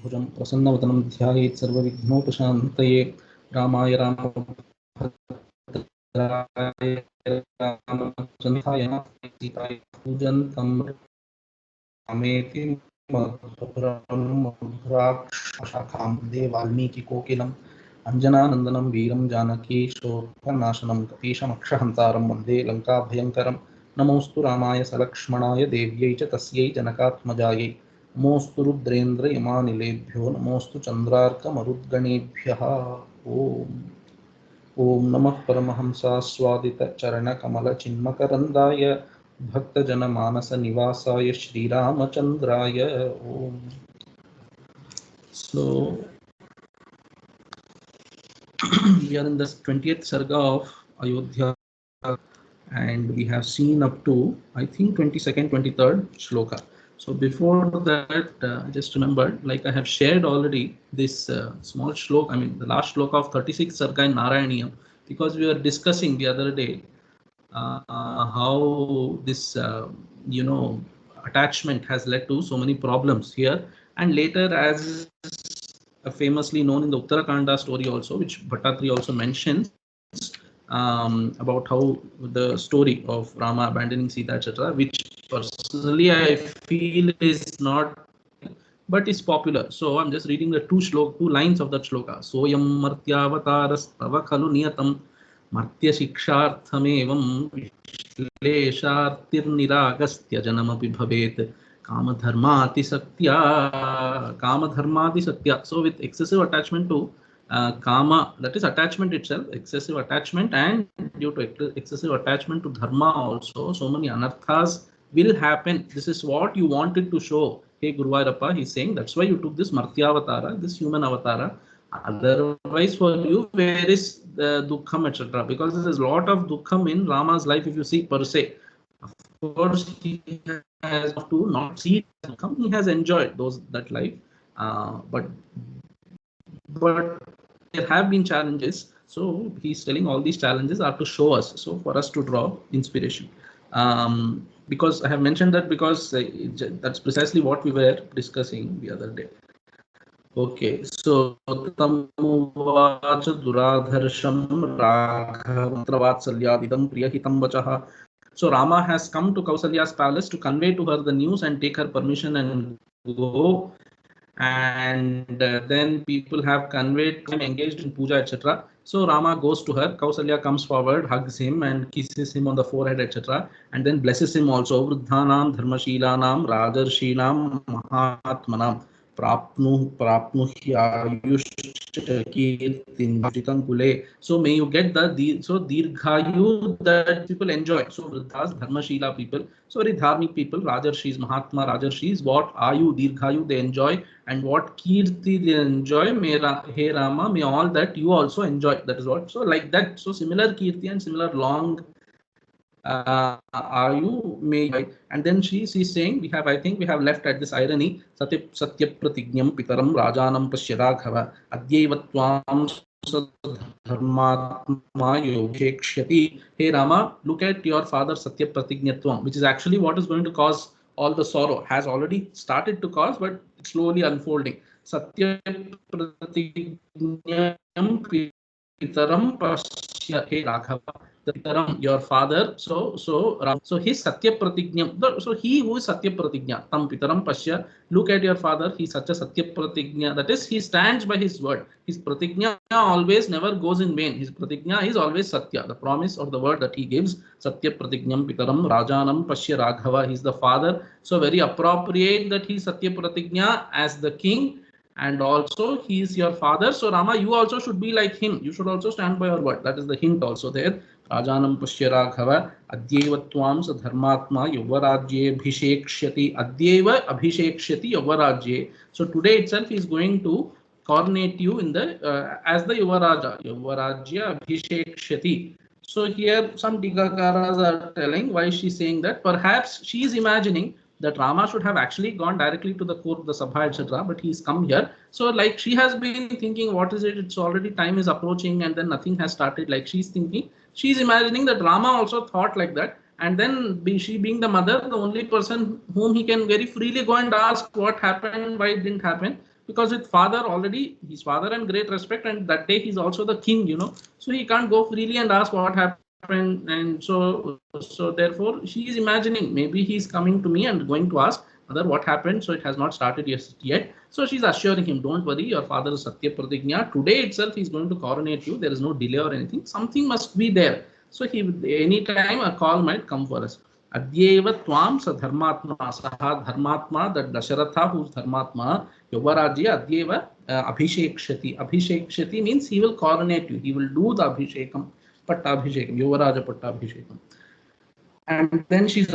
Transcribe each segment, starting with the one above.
भुजं प्रसन्नवदनं ध्यायेत् सर्वविघ्नोपशान्तये रामाय रामभद्राय रामचन्द्राय सीताय पूजन्तं रामेति मधुरं मधुराक्षशाखां वन्दे वाल्मीकिकोकिलम् अञ्जनानन्दनं वीरं जानकी शोकनाशनं कपीशमक्षहन्तारं वन्दे लङ्काभयङ्करं नमोऽस्तु रामाय सलक्ष्मणाय देव्यै च तस्यै जनकात्मजायै नमोऽस्तु रुद्रेन्द्रयमानिलेभ्यो नमोऽस्तु चन्द्रार्कमरुद्गणेभ्यः ॐ नमः परमहंसास्वादितचरणकमलचिन्मकरन्दाय भक्तजनमानसनिवासाय श्रीरामचन्द्राय ॐ. So we are in the 20th Sarga of Ayodhya and we have seen up to I think 22nd, 23rd shloka. So before that, just remembered, like I have shared already this small shloka, I mean the last shloka of 36 Sarga in Narayaniyam, because we were discussing the other day how this attachment has led to so many problems here, and later as famously known in the Uttarakhanda story also, which Bhattatri also mentions, about how the story of Rama abandoning Sita, etc., which personally I feel is not, but is popular. So I'm just reading the two lines of that shloka. Soyam martyavataras tava khalu niyatam martya shiksharthamevam vishleshartirniragastya janamapi bhavet kamadharmati satya. So with excessive attachment to kama, that is attachment itself, excessive attachment, and due to excessive attachment to dharma also, so many anarthas will happen. This is what you wanted to show. Hey Guruvairappa, he's saying that's why you took this Martyavatara, this human avatara. Otherwise, for you, where is the dukkham, etc.? Because there is a lot of dukkham in Rama's life, if you see per se. Of course, he has to not see dukkham. He has enjoyed that life, but there have been challenges. So he's telling all these challenges are to show us, so for us to draw inspiration. Because I have mentioned that because that's precisely what we were discussing the other day. Okay, so tamuvacha duradharsham raghavatsalyadidam priyahitam vachah. So Rama has come to Kausalya's palace to convey to her the news and take her permission and go. And then people have conveyed, engaged in puja, etc. So Rama goes to her. Kausalya comes forward, hugs him and kisses him on the forehead, etc. And then blesses him also. Vruddhanam dharmashilanam rajarshinam mahatmanam prapnuhyayushkirtin. So may you get the dirghayu that people enjoy. So vruddhas, dharmashila people, so very dharmic people, rajarshis, mahatma rajarshis, what ayu, dirghayu they enjoy, and what kirti they enjoy. Hey Rama, may all that you also enjoy. That is what. So like that. So similar kirti and similar long ayu may. And then she's saying, I think we have left at this irony. Satya pratignyam pitaram rajanam pashyaraghava adyevatvam dharmatma yogekshati. Hey Rama, look at your father Satya Pratignatvam, which is actually what is going to cause all the sorrow, has already started to cause, but it's slowly unfolding. Satya Pratignam pitaram pasya. Hey Raghava, the pitaram, your father. So his Satya Pratignyam. So he who is Satya Pratignya, tam pitaram pasya. Look at your father. He's such a Satya Pratignya. That is, he stands by his word. His Pratignya always never goes in vain. His Pratignya is always Satya, the promise of the word that he gives. Satya Pratignyam pitaram rajanam pasya Raghava. He's the father. So very appropriate that he's Satya Pratignya as the king. And also he is your father. So Rama, you also should be like him. You should also stand by your word. That is the hint also there. Rajanam Pashya Raghava Adyevatvam sa dharmatma yuvarajye abhishekshyati. Adyeva abhishekshyati yuvarajye. So today itself he is going to coronate you in the as the Yuvaraja. Yuvarajya abhishekshyati. So here some Digakaras are telling why she's saying that. Perhaps she is imagining that Rama should have actually gone directly to the court, the Sabha, etc. But he's come here. So like she has been thinking, what is it? It's already time is approaching and then nothing has started. Like she's thinking, she's imagining that Rama also thought like that. And then she being the mother, the only person whom he can very freely go and ask what happened, why it didn't happen. because with father already, his father and great respect, and that day he's also the king, so he can't go freely and ask what happened. And so therefore she is imagining maybe he's coming to me and going to ask mother what happened, so it has not started yet. So she's assuring him, don't worry, your father is Satya Pratignya, today itself he's going to coronate you, there is no delay or anything, something must be there. So he, anytime a call might come for us. Adyeva tvam sa dharmatma, saha dharmatma, that Dasharatha who's dharmatma, Yuvarajya Adyeva abhishekshati. Abhishekshati means he will coronate you, he will do the abhishekam, pattabhishekam, Yuvaraja pattabhishekam. And then she's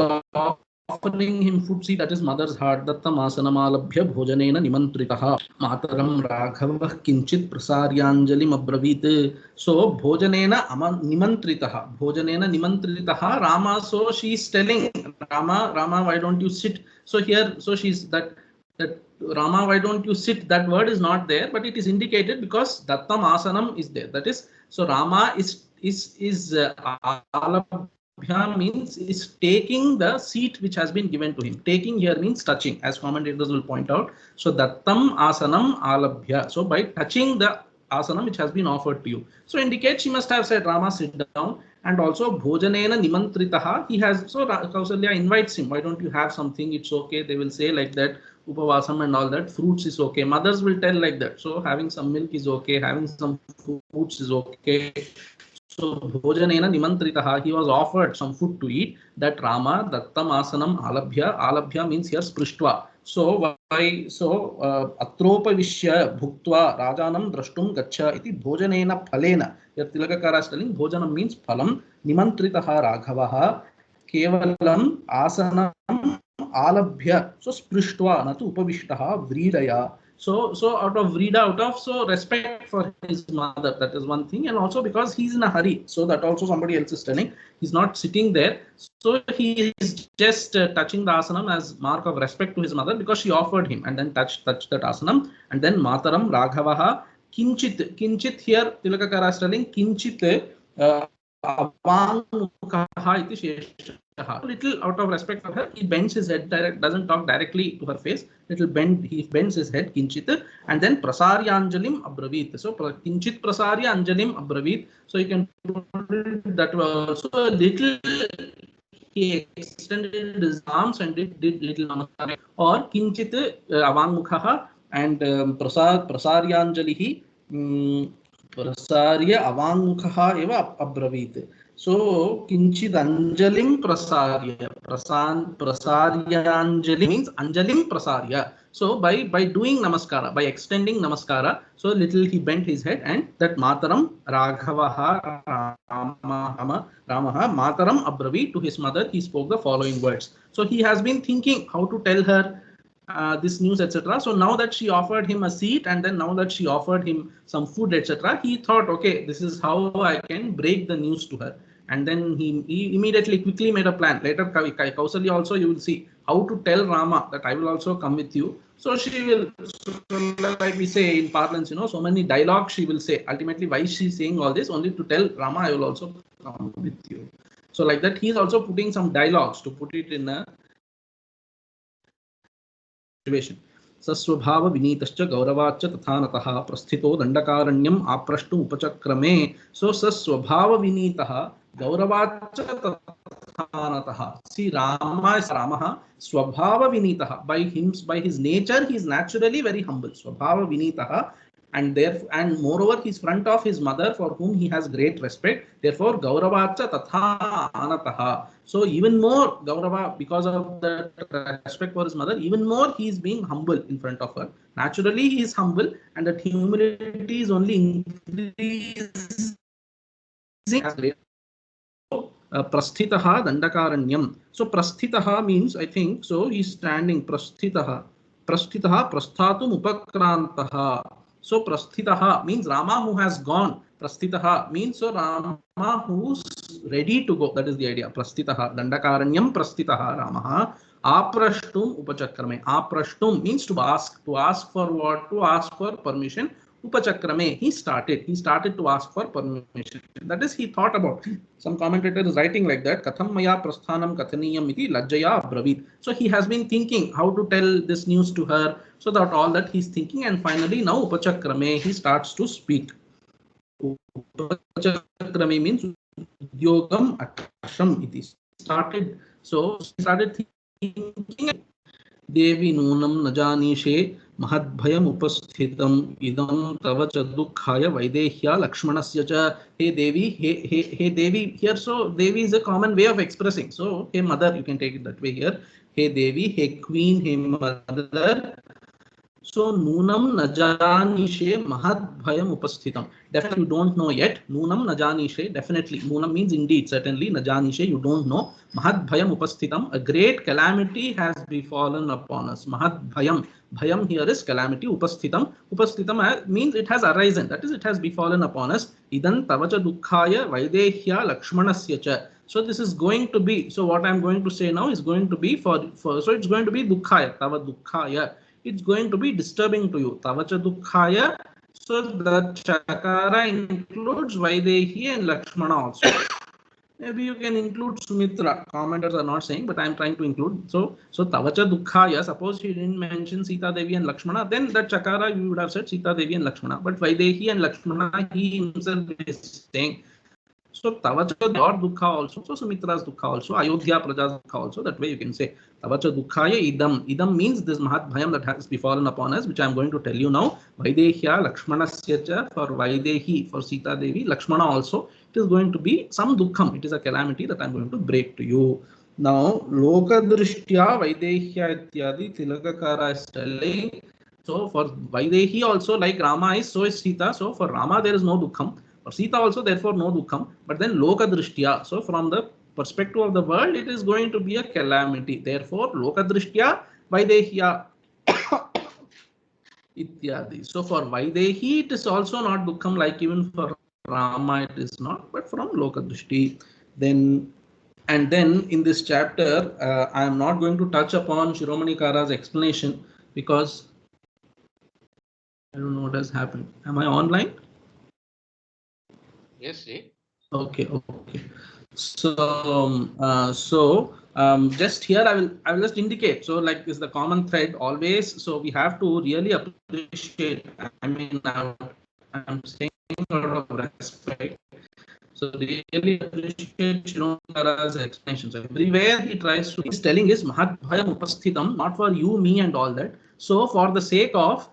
offering him food. See, that is mother's heart. Dattam asanamalalabhya bhojanena nimantritaha. Mataram Raghavah kinchit prasaryanjalim abravit. So bhojanena nimantritaha. Bhojanena nimantritaha. Rama. So she's telling Rama, why don't you sit? So here, so she's that Rama, why don't you sit? That word is not there, but it is indicated because Dattam asanam is there. That is, so Rama is alabhya means is taking the seat which has been given to him. Taking here means touching, as commentators will point out. So Dattam asanam alabhya. So by touching the asanam which has been offered to you. So indicate she must have said, Rama, sit down. And also bhojanena nimantritaha. He has, so Kausalya invites him. Why don't you have something? It's okay. They will say like that. Upavasam and all that. Fruits is okay. Mothers will tell like that. So having some milk is okay. Having some fruits is okay. So bhojanena nimantritaha, he was offered some food to eat. That Rama dattam asanam alabhya. Alabhya means here sprishtva. So why? So atropavishya bhuktva rajanam drashtum gaccha iti bhojanena phalena. Here Tilakakara is telling bhojanam means phalam. Nimantritaha Raghavaha kevalam asanam alabhya. So sprishtva natu upavishtaha vridaya. So out of vrida, out of so respect for his mother, that is one thing, and also because he's in a hurry. So that also somebody else is telling, he's not sitting there. So he is just touching the asanam as mark of respect to his mother because she offered him, and then touched that asanam. And then Mataram Raghavaha kinchit here Tilakakara is telling kinchit avangmukhaha iti sheshaha. Little out of respect for her, he bends his head, doesn't talk directly to her face. He bends his head kinchit, and then prasaryanjalim abravit. So kinchit prasarya anjalim abravit. So you can put that also a little. He extended his arms and did little namaskar. Or kinchit avangmukhaha and prasaryanjalihi prasarya avangmukhaha eva abravit. So kinchid anjalim prasarya. Prasaryanjali means anjalim prasarya. So by doing namaskara, by extending namaskara, so little he bent his head, and that Mataram Raghavaha Ramaha Mataram Abravi, to his mother he spoke the following words. So he has been thinking how to tell her this news, etc. So now that she offered him a seat, and then now that she offered him some food, etc., he thought, okay, this is how I can break the news to her. And then he immediately quickly made a plan. Later Kausalya also, you will see how to tell Rama that I will also come with you. So she will, so like we say in parlance, so many dialogues she will say. Ultimately, why is she saying all this? Only to tell Rama, I will also come with you. So like that, he is also putting some dialogues to put it in a situation. Saswabhava vinitascha gauravacha tathanataha prasthito dandakaranyam aprashtu upachakrame. So saswabhava vinitaha gauravacha tathanataha. See, Rama is Ramaha swabhava vinitaha. By his nature, he is naturally very humble. Swabhava vinitaha. And moreover, he's front of his mother, for whom he has great respect. Therefore, Gauravacha Tatha Anataha. So even more Gaurava, because of the respect for his mother, even more he is being humble in front of her. Naturally, he is humble, and that humility is only increasing as great. Prasthitaha Dandakaranyam. So Prasthitaha means, I think, so he's standing. Prasthitaha Prasthatum Upakrantaha. So Prasthitaha means Rama who has gone. Prasthitaha means so Rama who's ready to go. That is the idea. Prasthitaha Dandakaranyam Prasthitaha Ramaha. Aprashtum Upachakrame. Aprashtum means to ask. To ask for what? To ask for permission. Upachakrame. He started to ask for permission. That is, he thought about. Some commentator is writing like that. Katham maya prasthanam kathaniyam iti lajjaya abravit. So he has been thinking how to tell this news to her. So that all that he's thinking, and finally now upachakrame he starts to speak. Upachakrame means udyogam akasham. It is started. So he started thinking. Devi nunam najanishe mahadbhayam upasthitam idam tava cha dukkhaya vaidehya lakshmanasya cha. Hey Devi, hey Devi. Here, so Devi is a common way of expressing. So hey mother, you can take it that way here. Hey Devi, hey queen, hey mother. So nunam najanishe mahadbhayam upasthitam. Definitely you don't know yet. Nunam najanishe. Definitely. Nunam means indeed, certainly. Najanishe, you don't know. Mahadbhayam upasthitam. A great calamity has befallen upon us. Mahadbhayam. Bhayam here is calamity. Upasthitam. Upasthitam means it has arisen. That is, it has befallen upon us. Idan tavacha dukkhaya vaidehya lakshmanasya cha. So this is going to be. So what I am going to say now is going to be for so it's going to be dukkhaya. Tava dukkhaya. It's going to be disturbing to you. Tavacha dukkhaya. So the chakara includes Vaidehi and Lakshmana also. Maybe you can include Sumitra. Commenters are not saying, but I am trying to include. So Tavacha dukkhaya. Suppose he didn't mention Sita Devi and Lakshmana, then that chakara you would have said Sita Devi and Lakshmana. But Vaidehi and Lakshmana, he himself is saying. So Tavacha your dukha also, so Sumitra's dukha also, Ayodhya Praja's dukha also. That way you can say Tavacha dukhaya idam. Idam means this mahat bhayam that has befallen upon us, which I am going to tell you now. Vaidehya Lakshmanasya cha, for Vaidehi, for Sita Devi, Lakshmana also. It is going to be some dukkham. It is a calamity that I am going to break to you. Now Lokadrishtya Vaidehya ityadi Tilakakara is telling. So for Vaidehi also, like Rama is, so is Sita. So for Rama there is no dukkham. For Sita also, therefore, no dukkham. But then Loka Drishtya. So from the perspective of the world, it is going to be a calamity. Therefore, Loka Drishtya Vaidehya ityadi. So for Vaidehi, it is also not dukkham, like even for Rama, it is not. But from Loka Drishti. Then in this chapter, I am not going to touch upon Shiromani Kara's explanation because I don't know what has happened. Am I online? Yes, Jay. Okay. So just here I will just indicate. So like is the common thread always. So we have to really appreciate. I mean, I'm saying out of respect. So really appreciate Shiromara's explanation. So everywhere he tries to, he's telling is Mahat Bhayam Upasthitam, not for you, me, and all that. So for the sake of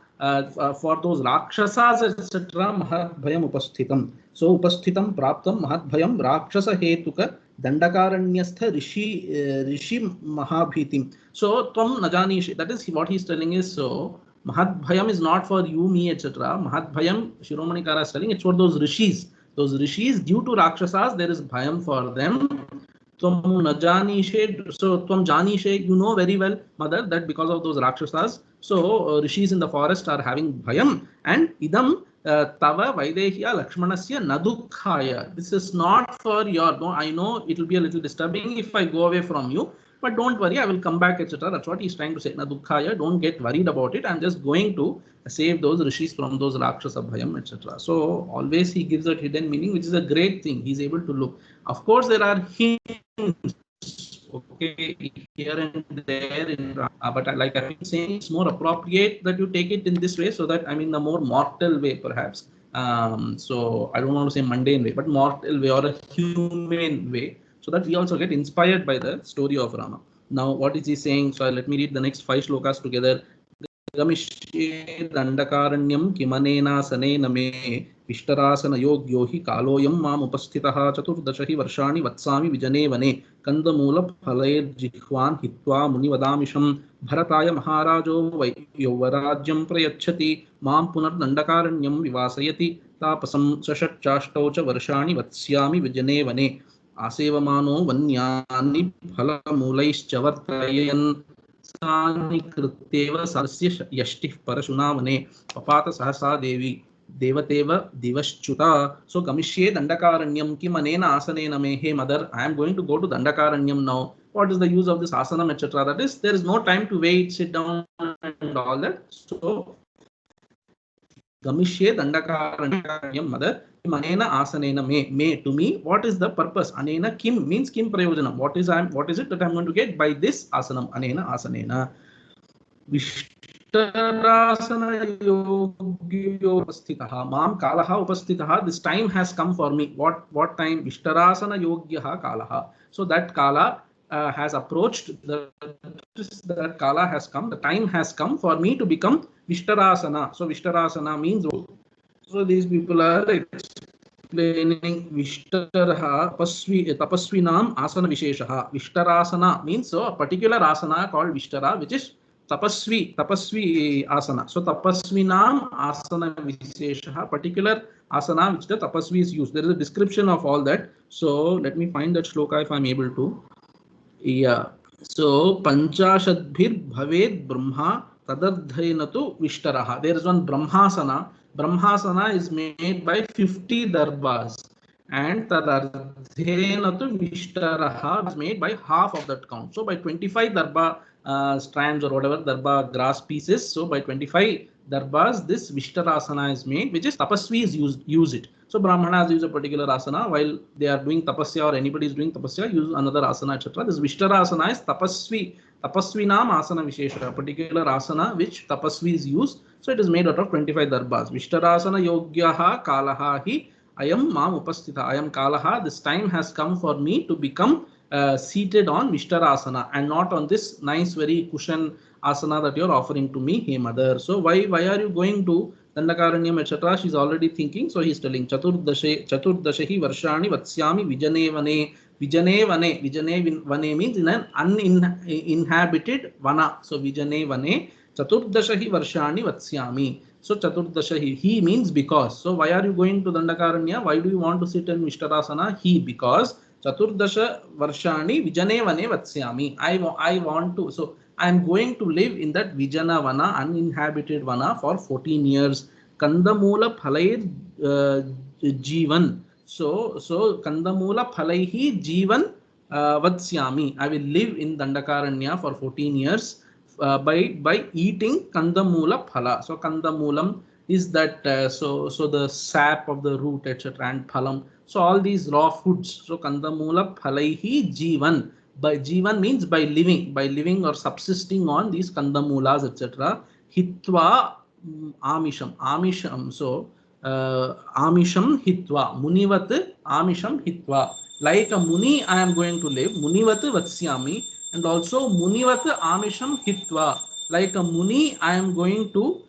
for those Rakshasas, etc., Mahat Bhayam Upasthitam. So Upasthitam Praptam Mahat Bhayam Rakshasa Hetuka Dandakaranyastha Rishi Mahabhitim. So Tvam Najanish, that is what he's telling is so. Mahat Bhayam is not for you, me, etc. Mahat Bhayam, Shiromani Kara is telling, it's for those rishis. Those rishis, due to Rakshasas, there is bhayam for them. Tvam najanishe, so tvam janishe, you know very well, mother, that because of those Rakshasas, so rishis in the forest are having bhayam. And idam tava vaidehya lakshmanasya nadukhaya. This is not for your, no, I know it will be a little disturbing if I go away from you. But don't worry, I will come back, etc. That's what he's trying to say. Na dukkhaya, don't get worried about it. I'm just going to save those rishis from those rakshasa bhayam, etc. So always he gives a hidden meaning, which is a great thing. He's able to look. Of course, there are hints, okay, here and there, but like I've been saying, it's more appropriate that you take it in this way, so that I mean the more mortal way, perhaps. So I don't want to say mundane way, but mortal way or a humane way, so that we also get inspired by the story of Rama. Now, what is he saying? So let me read the next 5 shlokas together. Gamishye dandakaranyam kimanenasane name Vishtarasana yogyo hi kaloyam mam upasthitaha chaturdashahi varshani vatsami vijane vane kandamula phalair jihvan hitva munivadamisham bharataya maharajo yauvarajyam prayachati mam punar dandakaranyam vivasayati tapasam sashatchashtau cha varshani vatsyami vijane vane asevamano vanyani phalamulaischa vartayan Sani Kruteva Sarsya Yashti Parashunavane Papata Sahasa Devi Devateva Divaschuta. So Gamishye Dandakaranyam Kimanena Asanena Me. Hey mother, I am going to go to Dandakaranyam now. What is the use of this asanam, etc.? That is, there is no time to wait, sit down, and all that. So Gamishye Dandakaranyam mother. Anena asanena me to me. What is the purpose? Anena kim means kim prayojanam. What is it that I'm going to get by this asanam? Anena asanena. Vishtarasana yogyo upasthitaha. Mam kalaha upasthitaha. This time has come for me. What time? Vishtarasana yogyaha kalaha. So that kala has approached. That kala has come. The time has come for me to become Vishtarasana. So Vishtarasana means. So these people are explaining Vishtaraha tapasvinam asana visheshaha. Vishtarasana means so a particular asana called Vishtara, which is tapasvi asana. So tapasvinam asana visheshaha, particular asana which the tapasvis use. There is a description of all that. So let me find that shloka if I'm able to. Yeah. So panchashadbhir bhaved brahma tadardhaina tu vishtaraha. There is one brahmasana. Brahmasana is made by 50 darbas, and tadardhaina tu vishtaraha is made by half of that count. So by 25 darba strands or whatever darba grass pieces. So by 25 darbas, this Vishtarasana is made, which is tapasvis use it. So Brahmanas use a particular asana while they are doing tapasya, or anybody is doing tapasya, use another asana, etc. This Vishtarasana is tapasvinam asana vishesha, a particular asana which tapasvis use. So it is made out of 25 darbas. Vishtarasana yogyaha kalaha hi ayam mam upasthita. Ayam kalaha, this time has come for me to become seated on Vishtarasana and not on this nice, very cushion asana that you are offering to me, hey mother. So why are you going to Dandakaranyam, etc.? She's already thinking. So he's telling Chaturdashahi Varshani Vatsyami Vijane Vane means in an uninhabited Vana. So Vijane Vane Chaturdashahi Varshani Vatsyami. So Chaturdashahi, he means because. So why are you going to Dandakaranya? Why do you want to sit in Vishtarasana? He, because Chaturdasha Varshani Vijane Vane Vatsyami. I want to. So I am going to live in that Vijana Vana, uninhabited Vana, for 14 years. Kandamula Phalair Jeevan. So Kandamula Phalaihi Jeevan Vatsyami. I will live in Dandakaranya for 14 years by eating Kandamula Phala. So Kandamulam is that so the sap of the root, etc., and phalam. So all these raw foods. So Kandamula Phalaihi Jeevan. By Jivan means by living or subsisting on these kandamulas, etc. Hitva amisham. So amisham hitva. Munivat amisham hitva. Like a muni, I am going to live. Munivat vatsyami. And also munivat amisham hitva. Like a muni, I am going to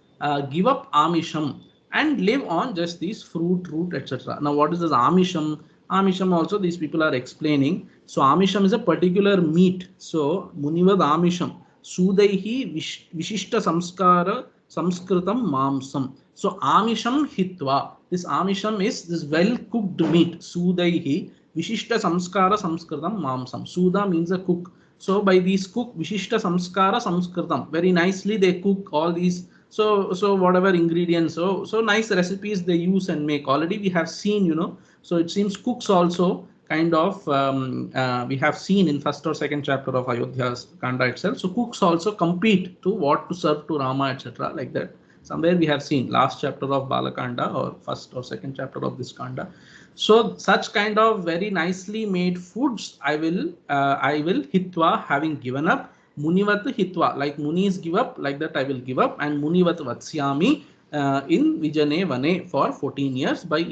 give up amisham and live on just these fruit, root, etc. Now, what is this amisham? Amisham also these people are explaining. So amisham is a particular meat. So Munivad amisham. Sudaihi vishishta samskara samskritam mamsam. So amisham hitva. This amisham is this well cooked meat. Sudaihi vishishta samskara samskritam mamsam. Suda means a cook. So by these cook vishishta samskara samskritam. Very nicely they cook all these. So whatever ingredients. So nice recipes they use and make. Already we have seen, So it seems cooks also kind of we have seen in first or second chapter of Ayodhyakaanda itself. So cooks also compete to what to serve to Rama, etc. Like that. Somewhere we have seen last chapter of Balakanda or first or second chapter of this Kanda. So such kind of very nicely made foods I will hitva, having given up. Munivat hitva, like munis give up, like that I will give up. And Munivat vatsyami in Vijane Vane for 14 years by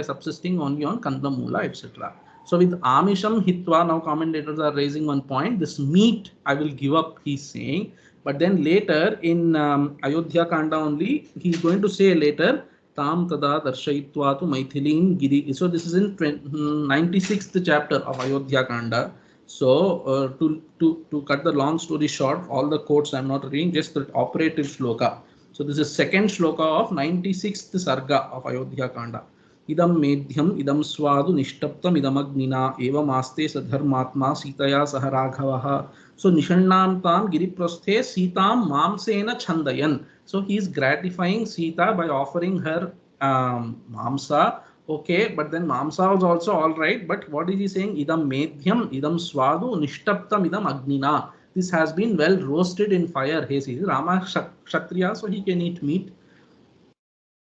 subsisting only on Kandamula, etc. So with Amisham Hitva, now commentators are raising one point. This meat I will give up, he's saying. But then later in Ayodhyakaanda only, he's going to say later, Tam Tada Darshayitva tu Maithilim Giri. So this is in 96th chapter of Ayodhyakaanda. So to cut the long story short, all the quotes I'm not reading, just the operative shloka. So this is second shloka of 96th Sarga of Ayodhyakaanda. Idam medhyam idam swadu nishtaptam idam agnina evam aste sadharmatma sitaya saharagavaha. So nishannam tam giriprasthe sitam mamsena chandayan. So he is gratifying Sita by offering her mamsa. Okay, but then mamsa was also all right. But what is he saying? Idam medhyam idam swadu nishtaptam idam agnina. This has been well roasted in fire. He says Rama Kshatriya, so he can eat meat.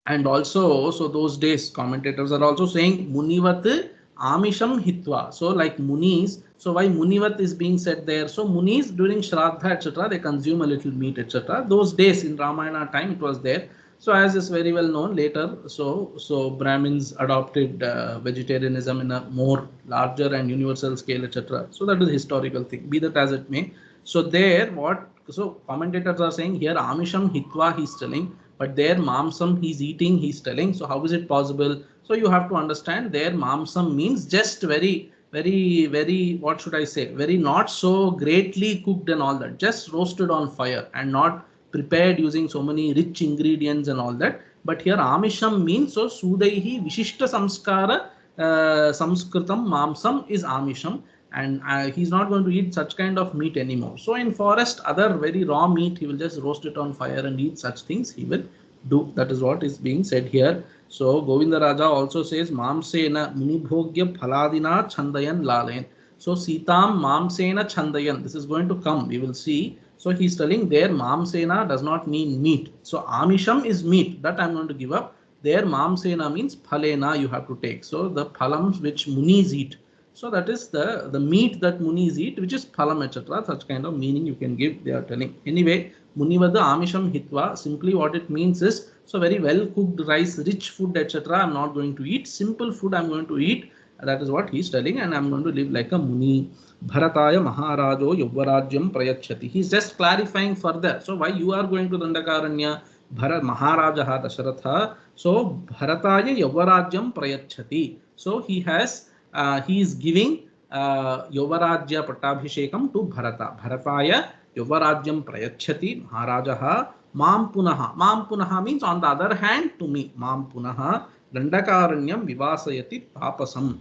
And also, so those days, commentators are also saying Munivat Amisham Hitva. So like Munis, so why Munivat is being said there? So Munis during Shraddha etc. they consume a little meat etc. Those days in Ramayana time it was there. So as is very well known later, so Brahmins adopted vegetarianism in a more larger and universal scale etc. So that is a historical thing. Be that as it may. So there what so commentators are saying here Amisham Hitva he's telling, but there Mamsam he's eating he's telling. So how is it possible? So you have to understand there Mamsam means just very what should I say, very not so greatly cooked and all that, just roasted on fire and not prepared using so many rich ingredients and all that. But here Amisham means so Sudaihi Vishishta Samskara Samskritam Mamsam is Amisham, and he's not going to eat such kind of meat anymore. So in forest other very raw meat he will just roast it on fire and eat such things he will do. That is what is being said here. So Govinda Raja also says Mamsena Munibhogya Phaladina Chandayan Lalayan. So Sitam Mamsena Chandayan. This is going to come. We will see. So he's telling there Mamsena does not mean meat. So Amisham is meat. That I'm going to give up. There Mamsena means Phalena you have to take. So the phalams which Munis eat. So that is the meat that Munis eat, which is phalam etc. Such kind of meaning you can give. They are telling. Anyway, Munivada Amisham Hitva. Simply what it means is so very well cooked rice, rich food etc. I'm not going to eat. Simple food I'm going to eat. That is what he's telling, and I'm going to live like a Muni. Bharataya Maharajo Yavvarajyam Prayachati. He's just clarifying further. So why you are going to Dandakaranya? Maharajaha Dasharatha. So Bharataya Yavvarajyam Prayachati. So he is giving Yavarajya Pattabhishekam to Bharata. Bharataya Yavarajyam Prayachati Maharajaha Mam Punaha. Mam Punaha means on the other hand to me. Mam Punaha Dandakaranyam Vivasayati Tapasam.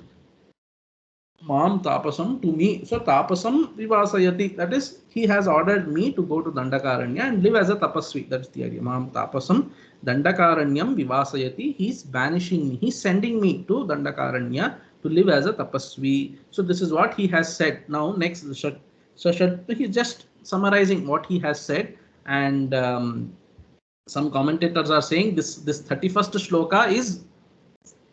Mam Tapasam to me. So Tapasam Vivasayati. That is, he has ordered me to go to Dandakaranya and live as a tapasvi. That's the idea. Mam Tapasam Dandakaranyam Vivasayati. He's banishing me. He's sending me to Dandakaranya to live as a tapasvi. So this is what he has said. Now next, so he's just summarizing what he has said, and some commentators are saying this 31st shloka is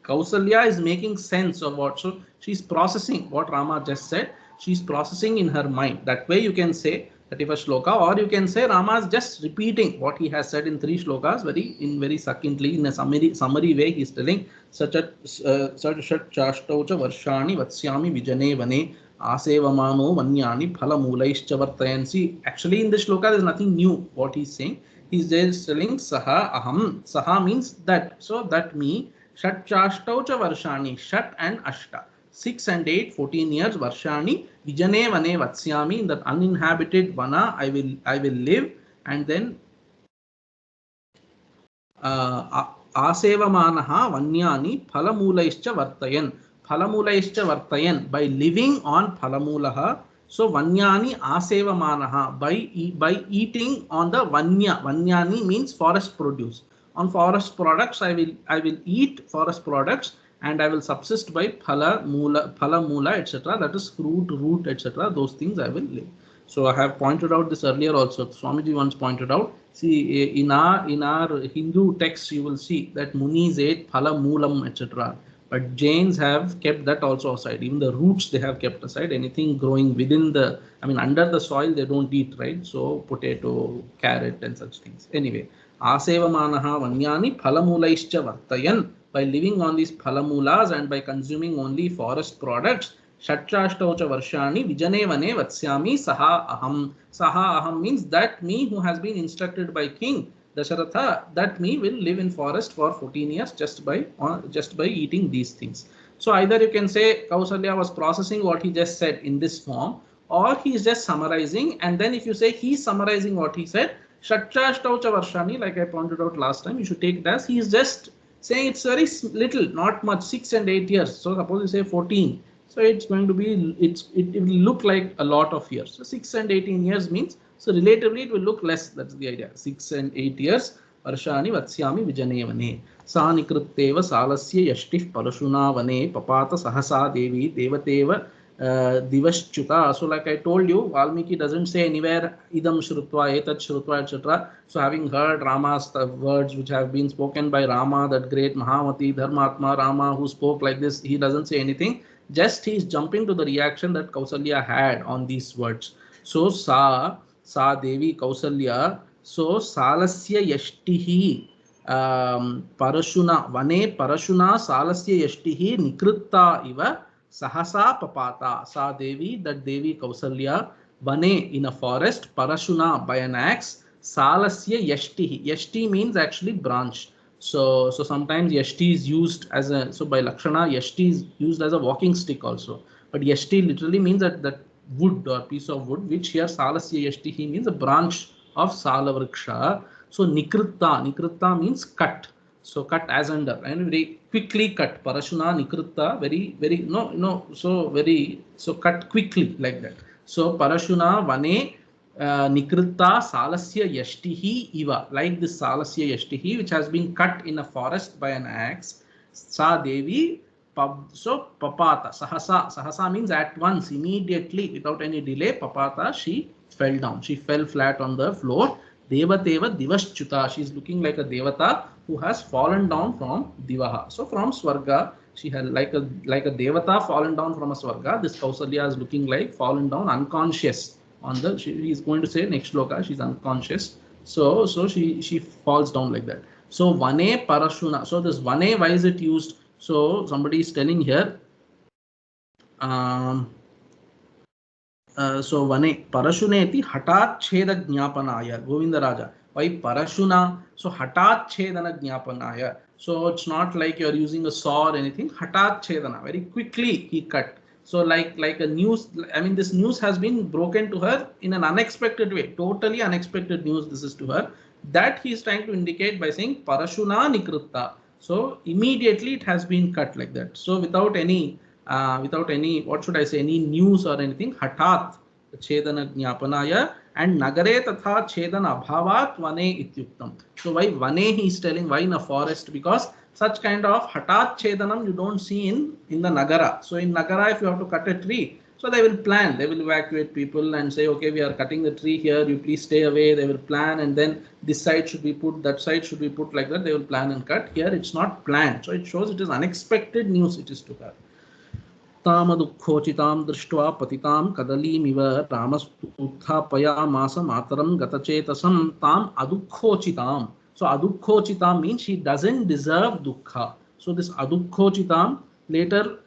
Kausalya is making sense of what, so she's processing what Rama just said. She's processing in her mind. That way you can say 31st shloka, or you can say Rama is just repeating what he has said in 3 shlokas very succinctly, in a summary way. He's telling Sachat Chashtaucha Varshani Vatsyami Vijane Vane Asevamano Vanyani Phalamulaischa Vartayansi. Actually in this shloka there is nothing new what he's saying. He's just telling Saha Aham. Saha means that. So that me Shat Chashtaucha Varshani, Shat and Ashta, 6 and 8, 14 years, Varshani, Vijane Vane Vatsyami, in that uninhabited Vana I will live, and then Asevamanaha Vanyani Phalamulaischa Vartayan. Phalamulaischa Vartayan, by living on Phalamulaha. So Vanyani Asevamanaha, by eating on the Vanya. Vanyani means forest produce. On forest products, I will eat forest products, and I will subsist by phala mula etc. That is fruit, root etc. Those things I will live. So I have pointed out this earlier also. Swamiji once pointed out. See, in our Hindu texts you will see that Munis ate phala moolam etc. But Jains have kept that also aside. Even the roots they have kept aside. Anything growing within the, under the soil they don't eat, right? So potato, carrot and such things. Anyway. Asevamanaha Vanyani Phalamulaischa Vartayan, by living on these phalamulas and by consuming only forest products. Shatchashtaucha Varshani Vijane Vane Vatsyami Saha Aham. Saha Aham means that me who has been instructed by King Dasharatha, that me will live in forest for 14 years just by eating these things. So either you can say Kausalya was processing what he just said in this form, or he is just summarizing, and then if you say he is summarizing what he said, Shatchashtaucha Varshani, like I pointed out last time, you should take it as he is just saying it's very little, not much, 6 and 8 years. So suppose you say 14. So it's going to be, it will look like a lot of years. So 6 and 18 years means, so relatively it will look less. That's the idea. 6 and 8 years. Varshani Vatsyami Vijane Vane. Sanikrutteva Salasya Yashtif Parashuna Vane Papata Sahasa Devi Devateva Divashchuta. So like I told you, Valmiki doesn't say anywhere idam shrutva, etat shrutva, etc. So having heard Rama's words which have been spoken by Rama, that great Mahamati, Dharmatma Rama who spoke like this, he doesn't say anything. Just he is jumping to the reaction that Kausalya had on these words. So sa Devi Kausalya, so salasya yashtihi parashuna vane parashuna salasya yashtihi nikritta iva sahasa papata. Sa Devi, that Devi Kausalya, vane, in a forest, parashuna, by an axe, salasya yashtihi. Yashti means actually branch. So sometimes yashti is used as a, so by Lakshana, yashti is used as a walking stick also. But yashti literally means that wood or piece of wood, which here salasya yashtihi means a branch of salavriksha. So nikritta means cut. So cut as under, and very quickly cut. Parashuna nikritta, very no, so very, so cut quickly like that. So parashuna vane nikritta salasya yashtihi iva, like this salasya yashtihi which has been cut in a forest by an axe. Sa Devi, so papata, sahasa means at once, immediately, without any delay, papata, she fell down, she fell flat on the floor. Devateva divaschuta, she is looking like a devata who has fallen down from divaha. So from Swarga, she had like a devata fallen down from a Swarga. This Kausalya is looking like fallen down unconscious on the, she is going to say next shloka, she's unconscious. So she falls down like that. So vane parashuna, so this vane, why is it used? So somebody is telling here, so vane parashuneti hatat cheda jnapanaya, Govinda Raja. Why parashuna? So hatat chedana jnapanaya. So it's not like you're using a saw or anything. Hatat chedana, very quickly he cut. So like a news, I mean, this news has been broken to her in an unexpected way, totally unexpected news this is to her. That he is trying to indicate by saying parashuna nikritta. So immediately it has been cut like that. So without any, what should I say, any news or anything, hatat chedana jnapanaya, and nagare tatha chedana abhavat vane ityuktam. So why vane he is telling, why in a forest? Because such kind of hatat chedanam you don't see in the nagara. So in nagara, if you have to cut a tree, so they will plan, they will evacuate people and say, okay, we are cutting the tree here, you please stay away. They will plan, and then this side should be put, that side should be put, like that. They will plan and cut. Here it's not planned. So it shows it is unexpected news it is to her. तामदुःखोचितां दृष्ट्वा पतितां कदलीमिव रामस्तु उत्थापयामास मातरं गतचेतसं ताम adukhochitam. So adukhochitam means she doesn't deserve dukkha. So this adukhochitam, later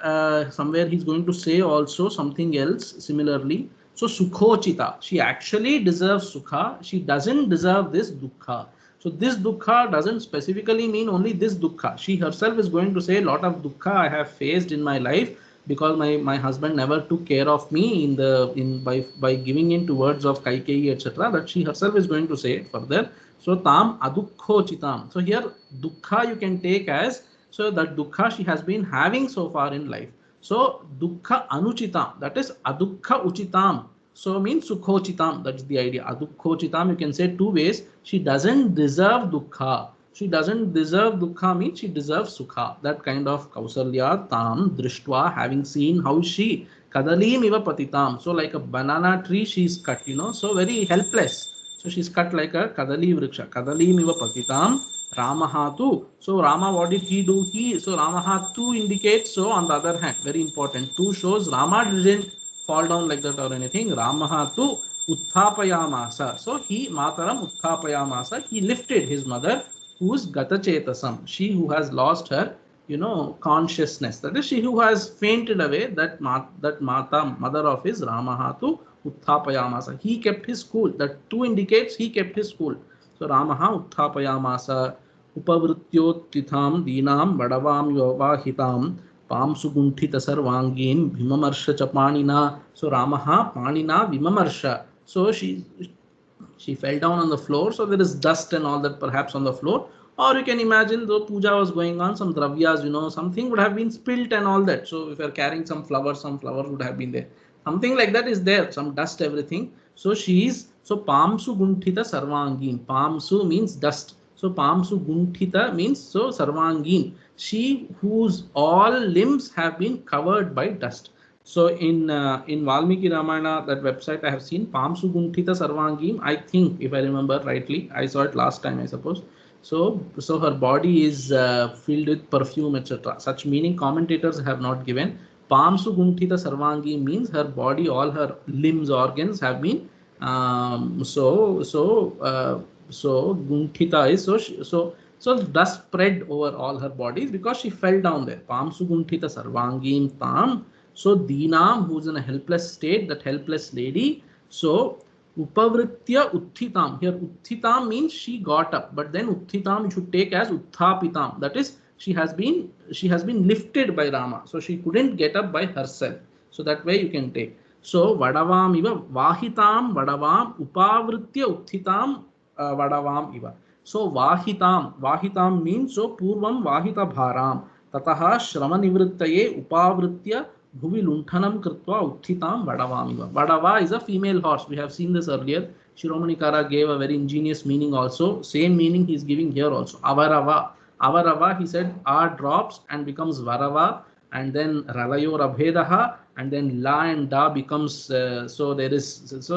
somewhere he's going to say also something else similarly. So sukhochita, she actually deserves sukha, she doesn't deserve this dukkha. So this dukkha doesn't specifically mean only this dukkha. She herself is going to say a lot of dukkha I have faced in my life, because my husband never took care of me by giving in to words of Kaikeyi, etc. That she herself is going to say further. So tam adukhochitam. So here dukkha you can take as, so that dukkha she has been having so far in life. So dukkha anuchitam, that is adukha uchitam. So means sukhochitam, that's the idea. Adukhochitam you can say two ways. She doesn't deserve dukkha. She doesn't deserve dukkha means she deserves sukha. That kind of Kausalya tam drishtva, having seen how she kadalim iva patitam. So like a banana tree she is cut, so very helpless. So she's cut like a kadali vriksha. Kadalim iva patitam ramahatu. So Rama, what did he do? So ramahatu indicates, so on the other hand, very important, two shows Rama didn't fall down like that or anything. Ramahatu utthapayamasa. So he mataram utthapayamasa. He lifted his mother, who's gata chetasam, she who has lost her, consciousness. That is, she who has fainted away. That mata, mother of his, Ramahatu utthapayamasa. He kept his cool. That two indicates he kept his cool. So Ramaha utthapayamasa upavrutyotitham dinam vadavam yovahitam pamsu gunthita sarvangin vimamarsha chapanina. So Ramaha panina vimamarsha. So she fell down on the floor, so there is dust and all that perhaps on the floor. Or you can imagine, though puja was going on, some dravyas, something would have been spilt and all that. So if you are carrying some flowers would have been there. Something like that is there, some dust, everything. So pamsu gunthita sarvangin. Pamsu means dust. So pamsu gunthita means so sarvangin. She whose all limbs have been covered by dust. So in Valmiki Ramayana, that website I have seen, Pamsu Gunthita Sarvangim, I think, if I remember rightly, I saw it last time, I suppose. So her body is filled with perfume, etc. Such meaning commentators have not given. Pamsu Gunthita Sarvangi means her body, all her limbs, organs have been so Gunthita is so dust spread over all her bodies because she fell down there. Pamsu Gunthita Sarvangim Tam. So Deenam, who's in a helpless state, that helpless lady. So Upavritya Utthitam. Here Utthitam means she got up, but then Utthitam you should take as Utthapitam. That is, she has been lifted by Rama. So she couldn't get up by herself. So that way you can take. So Vadavam iva Vahitam Vadavam Upavritya Utthitam Vadavam iva. So Vahitam means so Purvam Vahita Bharam Tataha Shrama Nivrittaye Upavritya Bhuvi Lunthanam Kritva Utthitam Vadavamiva. Vadava is a female horse. We have seen this earlier. Shiromani Kara gave a very ingenious meaning also. Same meaning he is giving here also. Avarava. Avarava, he said, A drops and becomes Varava, and then Ralayo Rabhedaha, and then La and Da becomes, so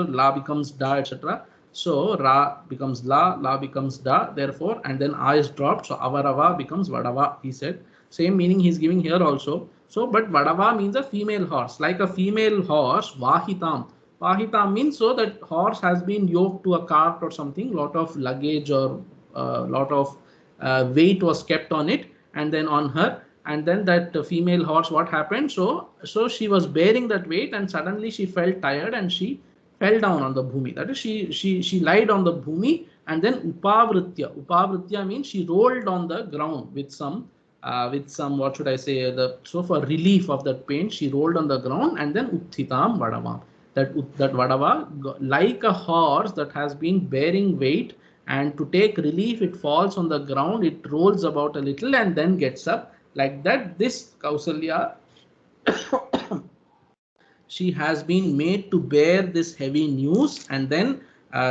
La becomes Da, etc. So Ra becomes La becomes Da, therefore, and then A is dropped, so Avarava becomes Vadava, he said. Same meaning he is giving here also. So, but Vadava means a female horse. Like a female horse, Vahitam. Vahitam means so that horse has been yoked to a cart or something, lot of luggage or lot of weight was kept on it, and then on her, and then that female horse, what happened? So she was bearing that weight, and suddenly she felt tired and she fell down on the bhumi. That is, she lied on the bhumi, and then Upavritya means she rolled on the ground with some what should I say, so for relief of that pain, she rolled on the ground, and then Utthitam Vadavam. That Vadava, like a horse that has been bearing weight, and to take relief, it falls on the ground, it rolls about a little and then gets up. Like that, this Kausalya, she has been made to bear this heavy news, and then